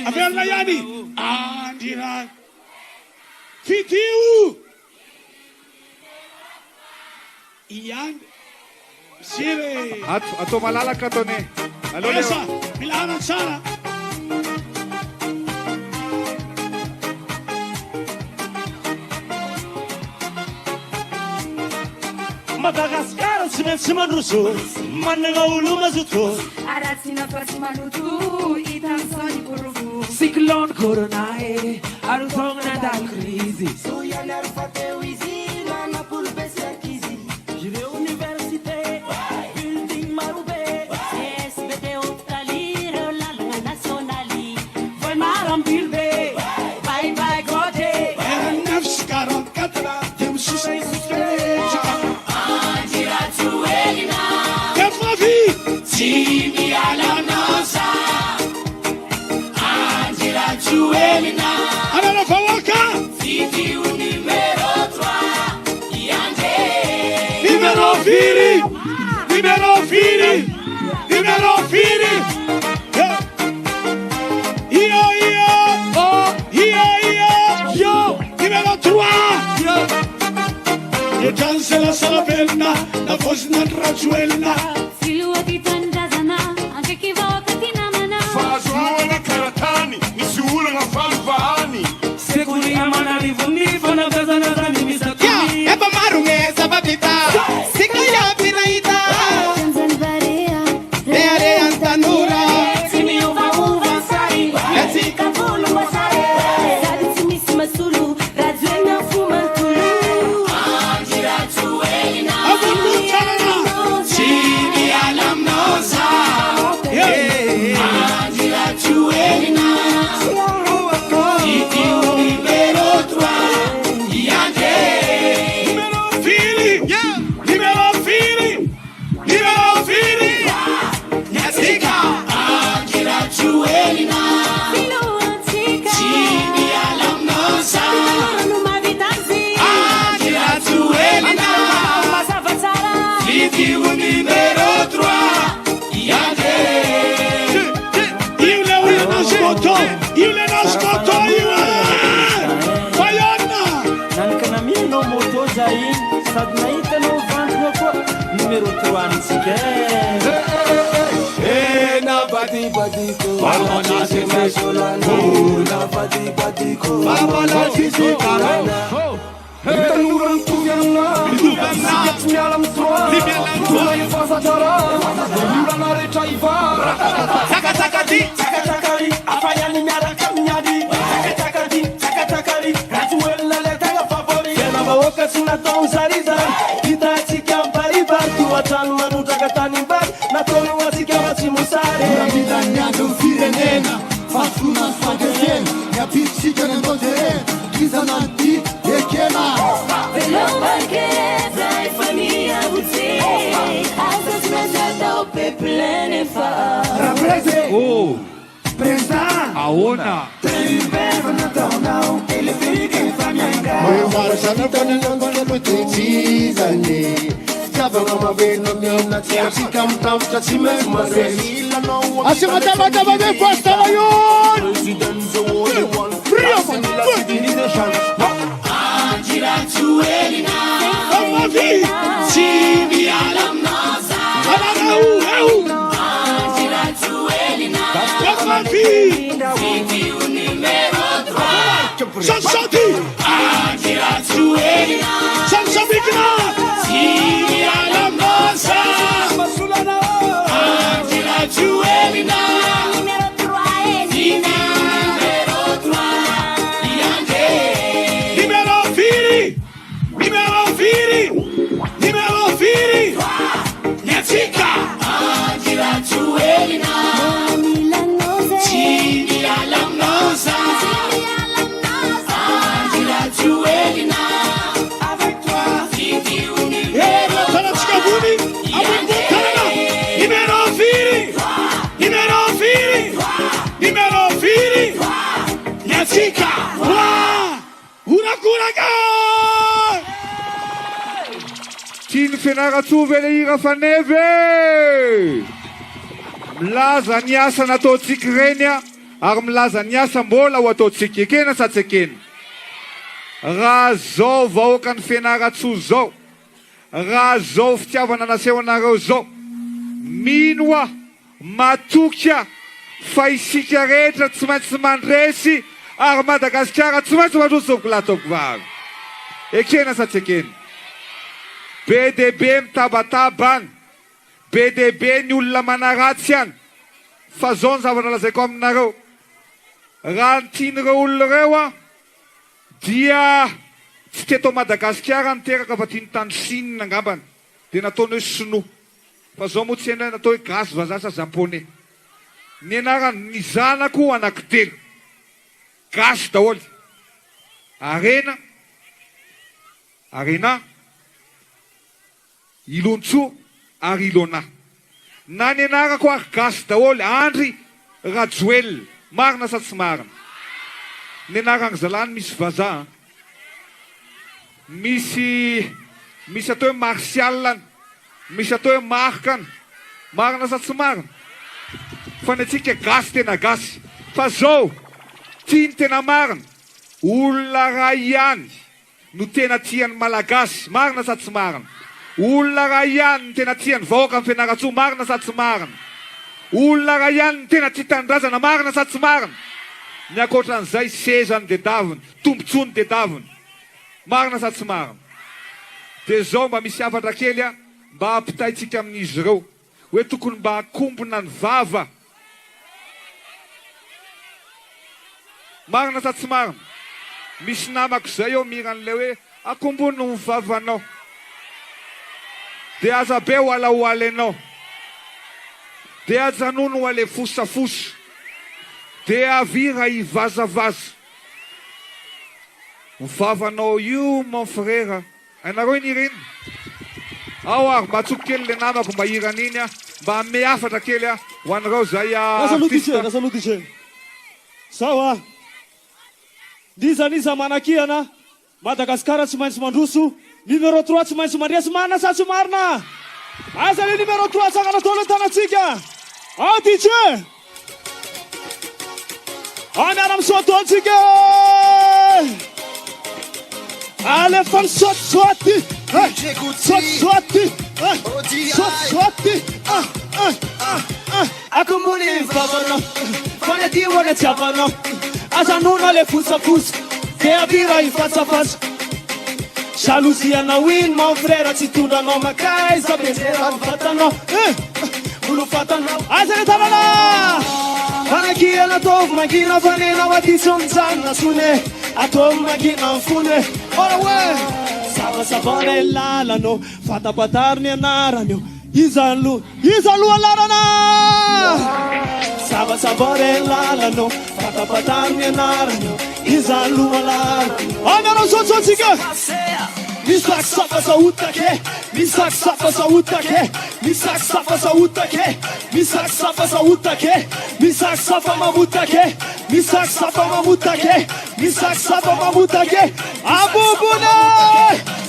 Averina ihany. Andry Rajoelina. Fidio. Ihany. Sire. Atao malalaka ataone. Alô Esa, Leo. milahatra tsara. Madagasikara tsy maintsy mandroso manana olo mazoto aratsina fa tsy manoto itan'izao ny borovo cyclone corona ary togna nandalo krizy soianary fa teo izy nanapolo be sy ankizy ireo université building marobe SBT hôpitaly ireo lalana nasionaly voi marambily be bye gote 944 teo sisa isuskeja. Andry Rajoelina Efavi. Jimmy Alanosa Andry Rajoelina Anana vahoaka. Fidio numero 3 Iandre Numero firy. Io. Numero 3. E cancela Salavelna, la voce Andry Rajoelina. Silua di tandazana anche chi voca ti namana Fazoana karatany misy olana falovahany sekoli amanarivo nifana gazanazany misatony Eba marunge sababita Sikayapina ita Tanzani barea Ere antanura Simi uva sai Let's Kavulu masare Sabi simisi masulu Rajoelina fuma tulu Andry Rajoelina Avulutana. Jimmy Alanosa Sady nahitanao vantona koa numéro 3 antsika nabadibadiko nabadibadiko babalatisitana tanora mitovy amina tsy miala mitroa ifasatara miolana rehetra iva tsakatsakady tsakatsakary afayany miaraka miady tsakatsakady ratsy olona le tagna favori tena vahoaka tsy natao zariza hitatsika mbaribary toatrano manotraka tany mbary nataony atsika fa tsy mosary miandro firenena fatokona fandresena miapitsika ny andao jerena izana ny ty ekena Oh, aona Tiny Fianarantsoa le hira faneve milaza ny asa nataontsika reny ary milaza ny asa mbola ho ataontsika ekena sa tsy ekena raha zao vahoaka ny Fianarantsoa zao raha zao fitiavana naseho anareo zao mino aho matoky aho fa isika rehetra tsy maintsy mandresy ary Madagasikara tsy maintsy mandroso kolatoko vavy ekena sa tsy ekena be dia be mitabataba any be dia be ny olona manaratsy any fa zao ny zavatra lazaiko aminareo raha ny tian'ireo olona ireo a dia tsy teto Madagasikara niteraka fa tiany tany Chine angambany dia nataony hoe sinoa fa zao moa tsy ena natao hoe gasy vazasa japonais ny anarany ny zanako anankitelo gasy daholy arena Ilontsoa ary Ilona na ny anarako ary gasy daholy Andry Rajoel marina sa tsy marina ny anarany zalany misy vazaha misy atao hoe Martial misy atao hoe Marc marina sa tsy marina fa ny atsika gasy tena gasy fa zao tiany tena marina olona ray ihany no tena tiany malagasy marina sa tsy marina olona ray ihany no tena tiany vahoaka amin'ny Fianarantsoa marina sa tsy marina olona ray ihany no tena tia tanindrazana marina sa tsy marina ny ankoatran'izay sezany dedaviny tombotsony dedaviny marina sa tsy marina dia zao mba misy hafatra kely a mba hampitaitsika amin'izy ireo hoe tokony mba hakombona ny vava marina sa tsy marina misy namako zay eo miran'ilay hoe akombono ny vavanao dia aza be ho alahoaly anao dia ajanono ho ale fosafosa dia avira ivazavaza. Mivavanao io mon frère. Ainareo ni reny. Ao ary mba atsoky kely le namako mba hiran'iny a. Mba ame afatra kely a. Ho anareo zay artiste. Nasalotise. Sao Nisa manakiana. Madagasikara tsy maintsy mandroso. Numéro 3 tsy maintsy mandresy marina sa tsy marina. Asa le numéro 3 tsangana tolo tanatsika. Ao DJ. Miara misoto antsika. Ale fan soty. Soty. Accomune favano. Quando ti vuole ciapano. Asanuna le fusa. Che avvira in faccia. Jalousia na win, mon frère, si tu non ma kai, sapesera fatano. Bulu fatano. Asane tabala. Panakia na tov, makina fanena wati sonzana sune. Atom makina fune. Ora we. Sabone lalano, fata patarni anarano. Izalu alarana. Sabone lalano, fata patarni anarano. Izalu alarana. Anaro sotsiga. Misak sapa sa utake. Misak sapa sa utake. Misak sapa sa utake. Misak sapa sa utake. Misak sapa mamutake. Misak sapa mamutake. Misak sapa mamutake. Abubuna.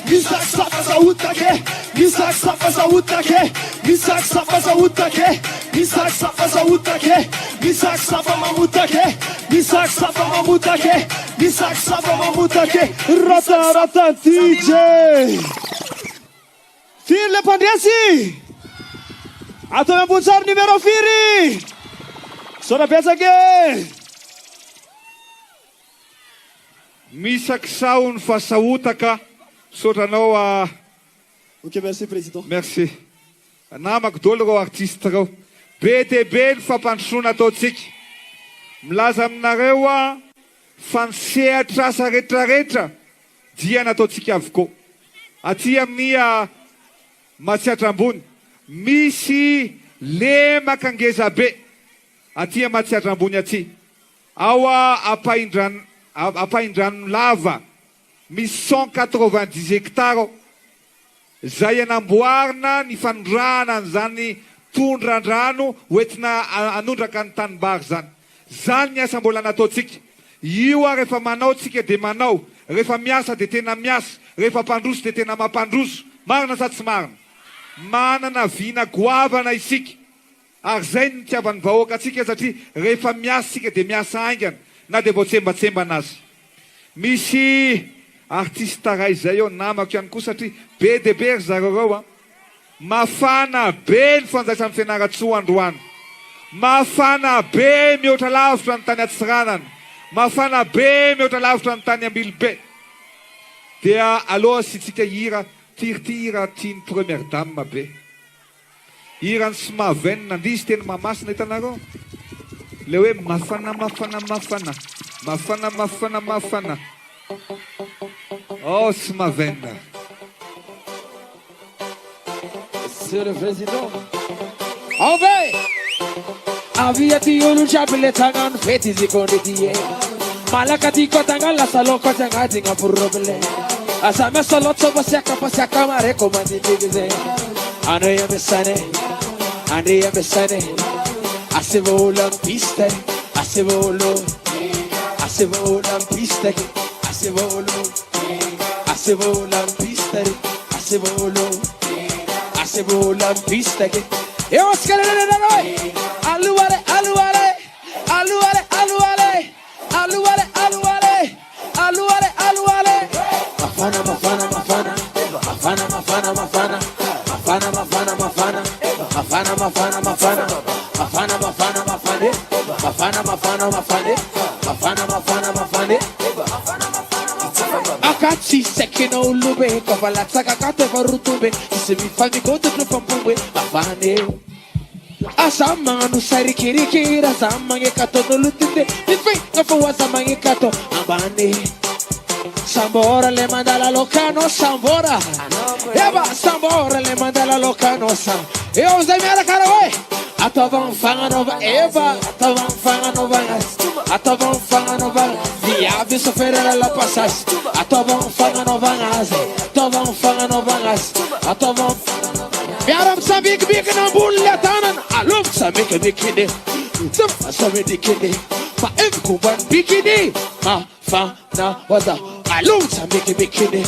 Misak sapa sa utake. Misak sapa sa utake. Misak sapa sa utake. Misak sapa sa utake. Misak sapa mamutake. Misak sapa mamutake. Misak sapa mamutake. Rata DJ. Fir le pandesi. Ato me bunzar numero firi. Sora pesa ke. Misak saun fasautaka. Sotranao Ok, merci président. Merci. Namako dolo reo artiste reo. Be dia be ny fampandrosoana ataotsika. Milaza aminareo fa ny sehatr'asa rehetrarehetra dia nataotsika avokoa. Aty amin'ny Matsiatra ambony misy lemaka angeza be. Aty Matsiatra ambony aty. Ao apahindrano lava. Misy 190 hectares. Zay anamboarina ny fanondrana an'izany tondran-drano hoentina anondraka ny tanimbary zany. Zany ny asa mbola nataotsika. Io rehefa manao tsika dia manao. Rehefa miasa dia tena miasa. Rehefa mpandroso dia tena mampandroso. Marina sa tsy marina? Manana vina goavana isika. Ary zay ny tiavan'ny vahoaka atsika satria rehefa miasa tsika dia miasa aingana. Na dia vao tsembatsemba anazy. Misy artiste ray zay eo namako ihany koa satria be dia be ry zareo reo. Mafana be ny fanjaitran'ny fianaratsoa androany. Mafana be mihoatra lavitra ny tany Atsiranana. Mafana be mihoatra lavitra ny tany Ambilobe. Dia aloha sitsika hira tirtira tiany première dame be. Hirany sy mahavenina andizy teny Mahamasina hitanareo. Le hoe mafana. Oh, sy mahavenina. Monsieur le Président. On veille. Aviati ulu chapile tangan feti zikonditie. Malaka di kotanga la salon kotanga dinga purroble. Asame solo toba siaka mare komandi digize. Ande ya besane. Asevolo lampiste. Asevolo lampiste. Asevolo lampiste. Eu escalere da noi. Aluare. Mafana. Akati sekino lube kavala tsaka kate varutube isemi fami konte propamwe mafane asama no sari kirikira samange kato no lutinde ife kafa samange kato ambane Sambora le manda la locano Sambora Eba Sambora le manda la locano Sam Eu usei minha cara vai Atavan fanga nova Eba Atavan fanga nova ataovao fagnanovagna viavy soferera la passage ataovao fagnanovagna azy ataovao fagnanovagna azy ataovao miara-misambikimbiky nambony le tanana alovo samikimikiny samidikiny fa evikomban'ny bikiny mafana oda alovo samikimikiny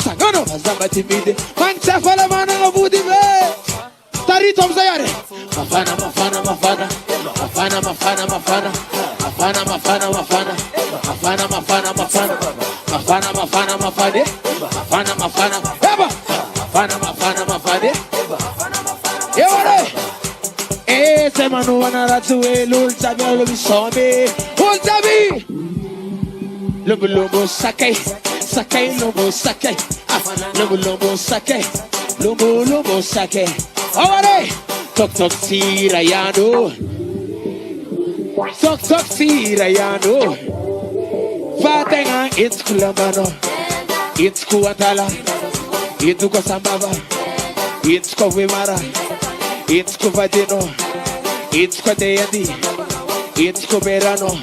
sanganova zambatividy magntsafa managna vody ve tarito amizay ary mafana mafana mafana mafana mafana mafana mafana mafana mafana mafana mafana mafana mafana mafana mafana mafana mafana eba mafana mafana mafana eware semanu wanaratuwe lultabi olubisomi ultabi lumbu lumbu sakay sakay lumbu sakay lumbu lumbu sakay lumbu lumbu sakay eware tok tok sira yano tok tok sira yano vatenga itskulambano itskuatala itsuko sambaba itsuko vimara itsuko vadino itsuko deyandi itsuko berano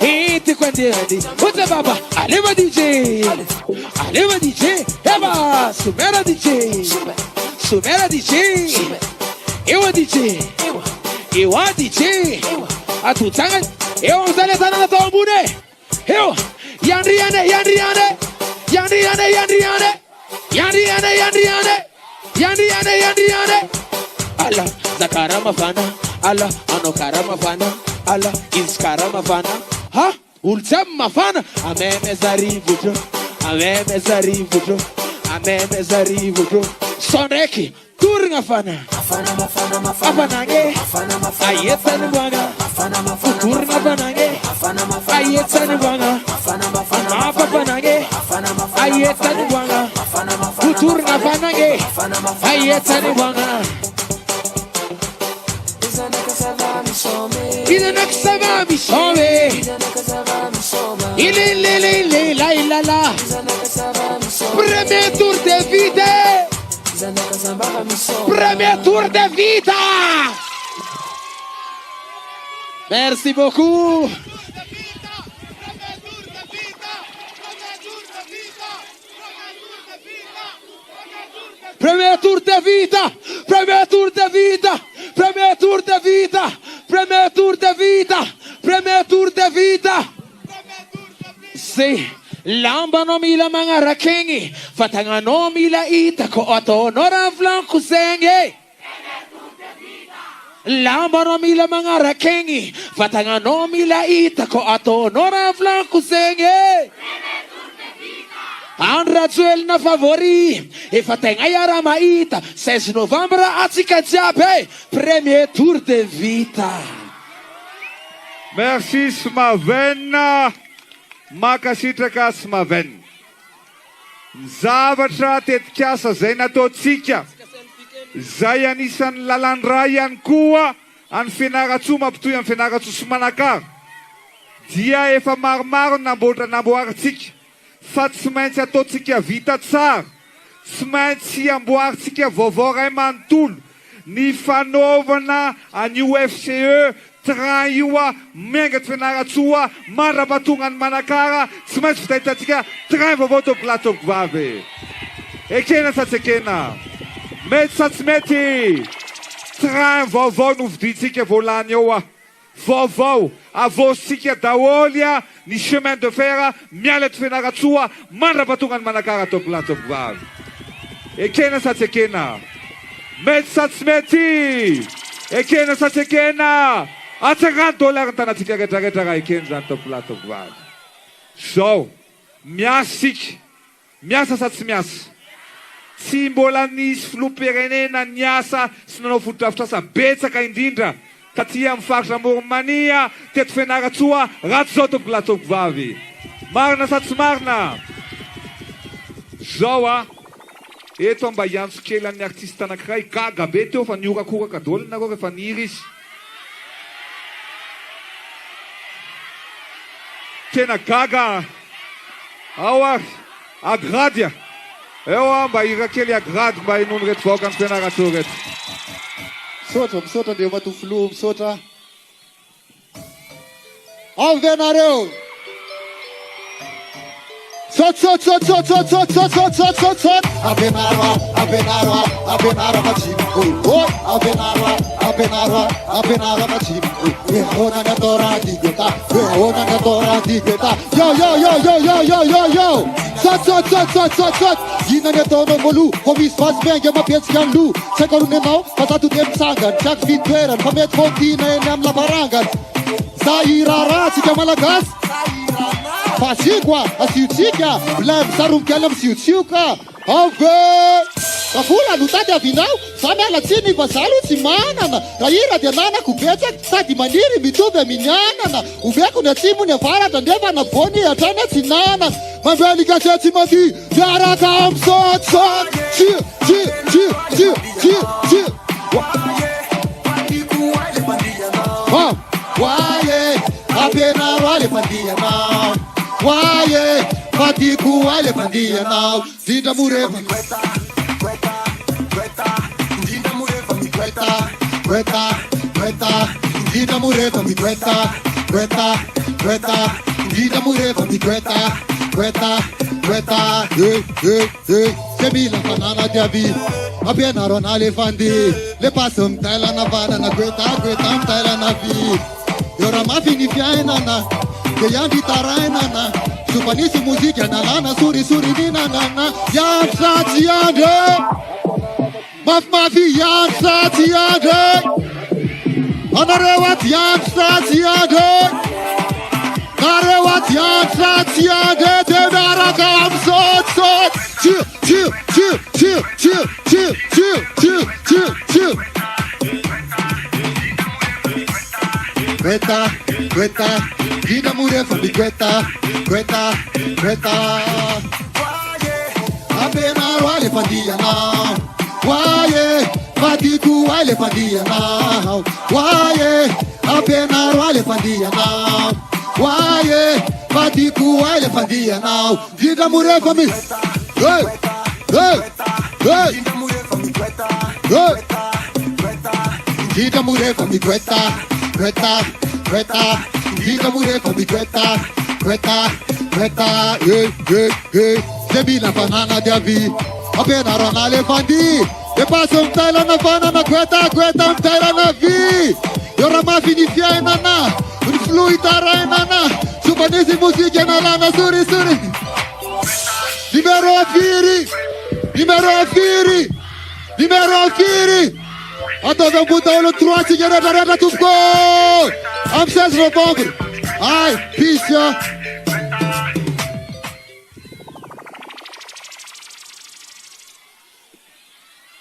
itsuko deyandi uta baba aleva DJ eba sumera DJ ewa DJ ewa DJ atutanga ewa mzale sana na tombune ewa yandriane ala zakarama fana ala anokarama fana ala iskarama fana ha ulzama fana ameme zarivujo sonreki turga fana afanange ayetani bwana turga fanange ayetani bwana afanange ayetani bwana turga fanange ayetani bwana Ida nakasama misome Ile la Premier tour de vida Premier tour de vida Merci beaucoup Premier tour de vida Premier tour de vida Premier tour de vida Premier tour de vida Premier tour de vida Si lambano mila mga rakengi fatangano mila itako ato nora flanco senge lambano mila mga rakengi fatangano mila itako ato nora flanco senge Andrazuel na favori e fatenga yara maita 16 novembre atsika jiaby premier tour de vida. Merci Smaven. Makasitraka Smaven. Zavatra tetikasa zay nataotsika. Zay anisan'ny lalandray ihany koa any Fianaratsoa mampitohy amin'ny Fianaratsoa sy Manakary. Dia efa maromaro namboaritsika. Fa tsy maintsy ataotsika vita tsara. Tsy maintsy amboaritsika vaovao ray manontolo. Ny fanaovana an'io FCE train io menga Fianaratsoa mandrapatonga ny Manakara. Tsy maintsy fitahitantsika train vaovao tompoko lahy tompoko vavy. Ekena sa tsy ekena? Mety sa tsy mety? Train vaovao novidintsika volany eo vaovao avosika daholy ny chemin de fer miala eto Fianaratsoa mandrapatonga ny Manakara tompoko lahy tompoko vavy. Ekena sa tsy ekena? Mety sa tsy mety? Ekena sa tsy ekena? Atsakany dollar ny tanatsika rehetrarehetra raha ekena zany tompoko lahy tompoko vavy. Zao miasa sika. Miasa sa tsy miasa? Tsy mbola nisy filoham-pirenena niasa sy nanao foto-drafitrasa betsaka indrindra taty amin'ny faritra Morimania teto Fianaratsoa ratsy zao tompoko lahy tompoko vavy. Marina sa tsy marina? Zao eto mba hiantso kely amin'ny artiste anankiray gaga be teo fa niorakoraka daholo nareo rehefa niry izy. Tena gaga. Ao ary agrady eo mba hira kely agrady mba hinono reto vahoaka ny Fianaratsoa reto. Misaotra andreo matofolo misaotra. Avenareo. Sot. Avenarwa machim. Oh, Avenarwa machim. We ona na tora digeta. Yo. Sot. Gina ne tono molu. Komis fas benga ma pies kan lu. Sekarune nau, patatu tem sangan. Chak vitera, pamet fontina nam la barangan. Sairara tika malagas. Pasikwa, asiutika, blam sarum kalam siutsiuka. Ave! Kafula lutade avinao, sana la chini basalu simanana. Raira de nana kubeta, sadi maniri mitube minyanana. Ubeku na timu ne fara tandeva na poni atana sinana. Mambeli gacheti mandi, yara kam sot. Chi. Waye, apena wale pandia now. Waye, fatiku wale pandia now. Dinda mureva. Queta. Dinda mureva mi queta. Dinda mureva mi queta. Hey. Semila banana diabi. Apena ronale fandi. Le passam tela na banana queta tela na vi. Yora mafini fiainana. Ke yandi tarainana. Supanisi muziki analana suri ni nana. Yan satiade. Mafi yan satiade. Anarewat yan satiade. Narewat yan satiade. Tedara kam sot. Chill. Queta, Gina Murefa mi queta. Apena wale pandia now. Waye, fatiku wale pandia now. Waye, apena wale pandia now. Waye, fatiku wale pandia now. Gina Murefa mi. Hey. Gina Murefa mi queta. Gina Murefa mi queta. Hey. Semila banana diavi. Apena ronale fandi. E passa tela na banana queta tela na vi. Yora mafini fiainana. Fluita rainana. Supanisi musiki na lana suri. Numero Firi. Attends, bouton le 3, cigarette, arrête tout go. Am 16 novembre. Aïe, peace, ya.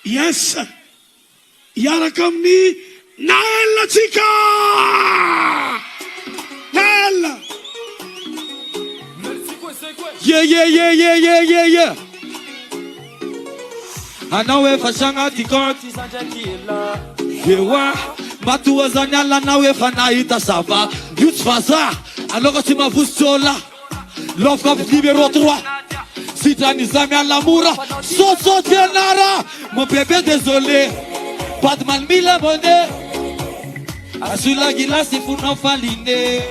Yes. Yarakamni Naella Chica. Naella. Yeah. Anawe fashanga tikoti sanjakila. Yewa matua zanyala nawe fanaita sava. Yuts faza. Anoka tima vustola. Love cup numéro 3. Citani zamia l'amour. Sot vienara. Mon bébé désolé. Pas de mal mille abonnés. Asula gila si vous n'en faline.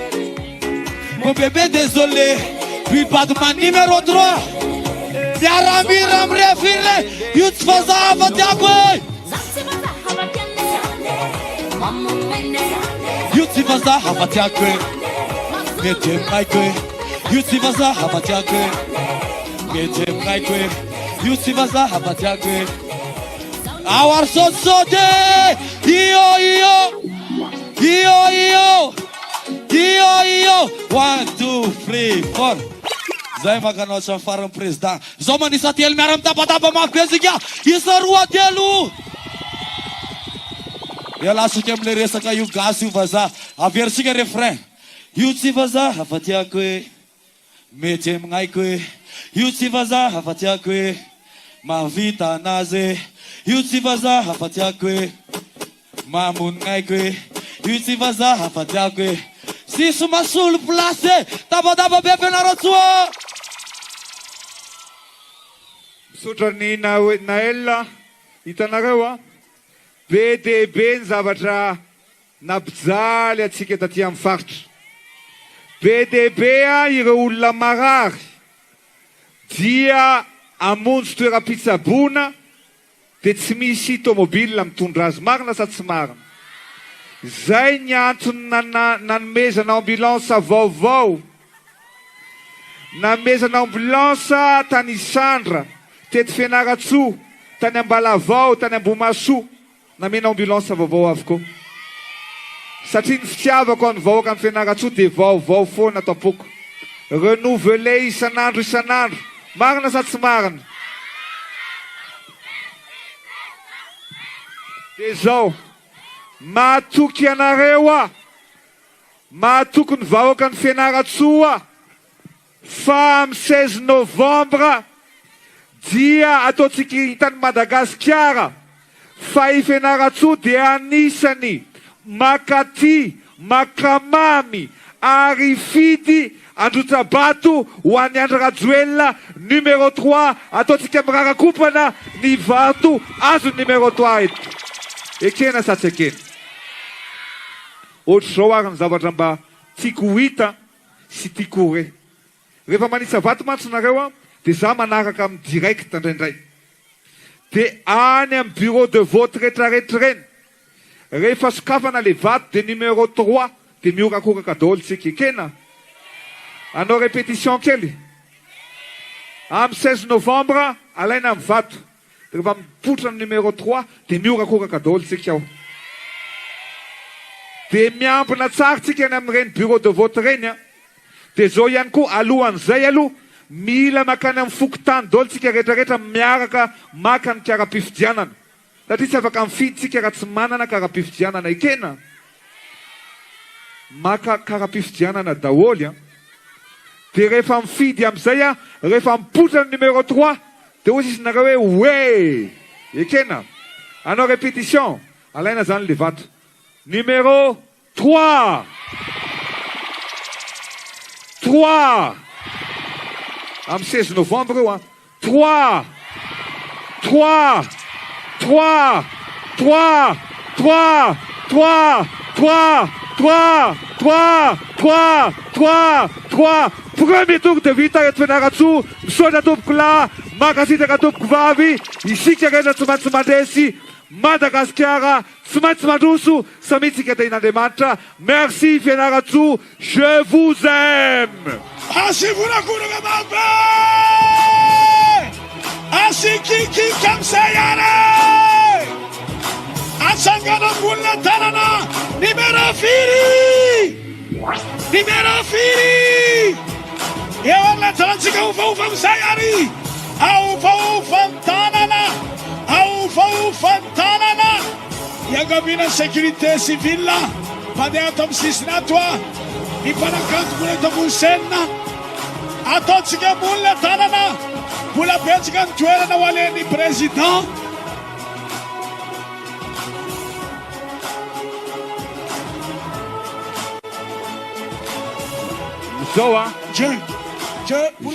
Mon bébé désolé. Puis pas de mal numéro 3. Yaramiram refile. Yuts faza avatiakwe. Yuts faza avatiakwe. Metem kaikwe. Yuts faza avatiakwe. Metem kaikwe. Yuts faza avatiakwe. Our sote. Yo. 1, 2, 3, 4. Zay magano sa farang president. Zoma ni Satiel meram tapa mga beziga. Isa rua telu. Yala sukem le resa kayu gasu vaza. A versiga refrain. Yutsi vaza hafatia kwe. Metem ngai kwe. Yutsi vaza hafatia kwe. Mavita naze. Yutsi vaza hafatia kwe. Mamun ngai kwe. Yutsi vaza hafatia kwe. Si suma sul place. Tapa bebe na rotua. Sotrany Naella hitanareo be dia be ny zavatra nampijaly atsika taty amin'ny faritra be dehibe ireo olona marary dia amonjy toeram-pitsaboana dia tsy misy tômôbilina mitondra azy, marina sa tsy marina? Zay ny antony nanomezana ambulansa vaovao, namezana ambulansa tany Isandra, teto Fianaratsoa, tany Ambalavao, tany Ambomasoa, namena ambulansa vaovao avokoa. Satria ny fitiavako ny vahoaka ny Fianaratsoa dia vaovao foana tampoko. Renouvelé isan'andro isan'andro. Marina sa tsy marina? Dia zao, mahatoky anareo mahatoky ny vahoaka ny Fianaratsoa fa amin'ny 16 novambra dia ataontsika hitany Madagasikara fa i Fianaratsoa dia anisany makaty, makamamy ary fidy Androtrabato ho an'ny Andry Rajoelina numéro 3 ataontsika mirarakopana ny vato azo numéro 3 eto. Ekena sa tsy ekena? Ohatr'izao ary ny zavatra mba tiako hita sy tiako re. Rehefa manisa vato mantsonareo dia za manaraka amin'ny direct indraindray. Dia any amin'ny bureau de vote rehetrarehetra reny. Rehefa sokafana le vato dia numéro 3 dia miorakokaka daholo tsika. Ekena? Anao répétition kely. Amin'ny 16 novembre alaina amin'ny vato. Rehefa mipotra ny numéro 3 dia miorakokaka daholo tsika ao. Dia miampina tsara tsika any amin'ireny bureau de vote reny. Dia zao ihany koa alohan'izay aloha mila makany amin'ny fokotany daholo tsika rehetrarehetra miaraka maka ny kara-pifidianana. Satria tsy afaka mifidy tsika raha tsy manana kara-pifidianana. Ekena? Maka kara-pifidianana daholo. Dia rehefa mifidy amin'izay rehefa mipotra ny numéro 3 dia hoy izy nareo hoe we. Ekena? Anao répétition. Alaina zany le vato. Numéro 3. 3. Amin'ny 16 novembre io 3. 3. 3. 3. 3. 3. 3. 3. 3. 3. 3. 3. Premier tour de vita eto Fianaratsoa, misaotra tompoko lahy, makasitraka tompoko vavy, isika rena tsy maintsy mandresy Madagasikara, tsy maintsy mandroso, samitsika tain'Andriamanitra. Merci Fianaratsoa, je vous aime. Asivurakuruga mabe! Asikiki kamsayare! Asangana mulla tanana, numero 4! Numero 4! Ewan talansika ufa msayari! Ufa tanana! Ufa tanana! Yagabina sécurité civile, padeha tam sisnatwa, ipanakanto mula tamusenna, ataontsika molina tanana, mbola betsaka ny toerana ho alen'ny président.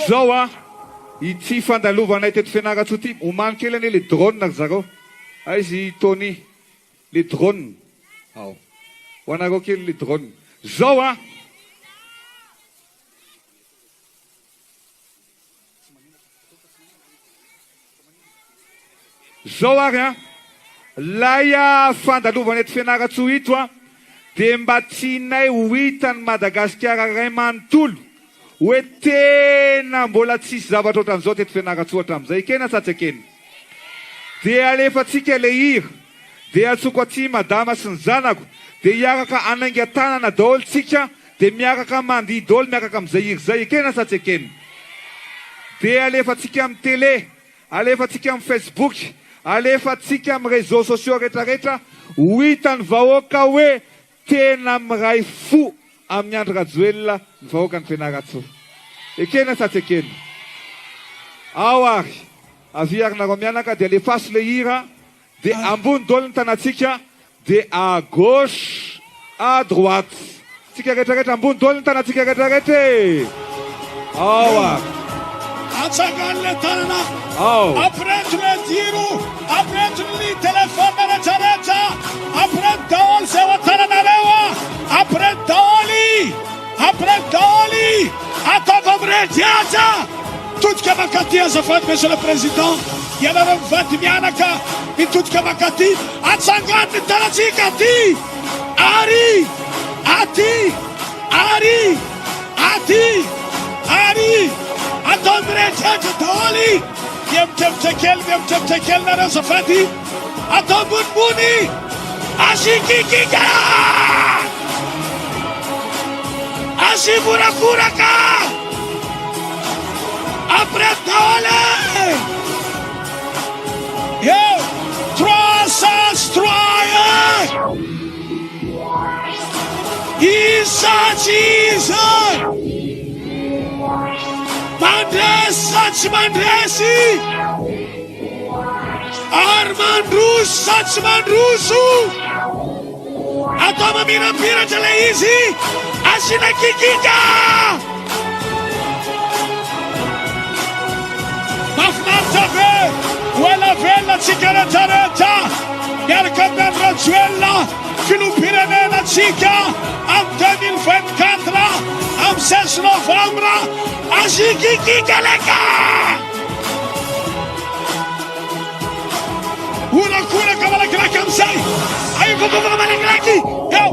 Zao ity fandalovanay teto Fianaratsoa ity, omany kely ane le drone ry zareo. Aizy Tony, le drone. Ao. Ho anareo kely le drone. Zao zao ary lay fandalovanay eto Fianaratsoa ito dia mba tianay ho hitan'ny Madagasikara ray manontolo hoe tena mbola tsisy zavatra ohatran'izao teto Fianaratsoa hatramin'izay. Ekena sa tsy ekena? Dia alefatsika le hira, dia atsoko aty madama sy ny zanako, dia hiaraka anaingan-tanana daholo tsika, dia miaraka mandihy daholo miaraka amin'izay hira izay. Ekena sa tsy ekena? Dia alefatsika amin'ny télé, alefatsika amin'ny Facebook, alefatsika amin'ny réseaux sociaux rehetrarehetra ho hitan'ny vahoaka hoe tena miray fo amin'ny Andry Rajoelina ny vahoaka ny Fianaratsoa. Ekena sa tsy ekena? Ao ary avy ary nareo mianaka dia alefaso le hira, dia ambony daholo ny tanatsika, dia à gauche à droite tsika rehetrarehetra, ambony daholo ny tanatsika rehetrarehetra. Ao ary Atsaganle tanana, aprendre le tiro, aprendre le téléphone rehetrarehetra, aprendre daholo zay ho tanana reo, aprendre daholo Apredoli, atao miretiaza. Totika makaty azafady monsieur le président. Ianareo mivady mianaka mitotika makaty. Atsangany taratsika aty. Ary, aty, ary, aty, ary. Atao miretiaza daholo. Miemitremitra kely nareo azafady. Atao monimony. Asikikika. Asiburakuraka. Après Dole. Yo, 303. Isa Jesus. Mandresa Mandresi. Armandrus Satsmandrusu. Atoma mira teleizi. Asina kikika. Mafinaritra be. Wela vela tsikaretareta. Miaraka amin'ny Androanjoelina filoham-pirenenantsika amin'ny 2024 amin'ny 16 novambra. Asikikika leka. Unakuraka malakilaky amin'izay. Ayovavava malakilaky. Yo.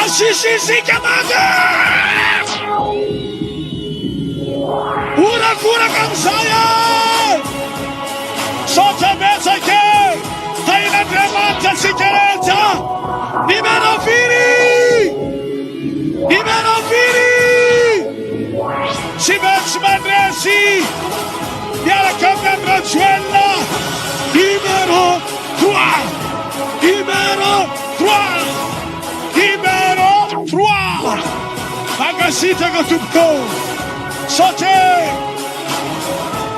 Asisisika mage. Unakuraka amin'izay. Sota betsake. Taina Andriamanitra sikareta. Numero 4. Tsy maintsy mandresy miaraka amin'ny Androanjoelina. Numero 3. Mankasitraka tompoko. Saute.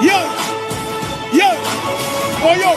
Yo. Oh yo.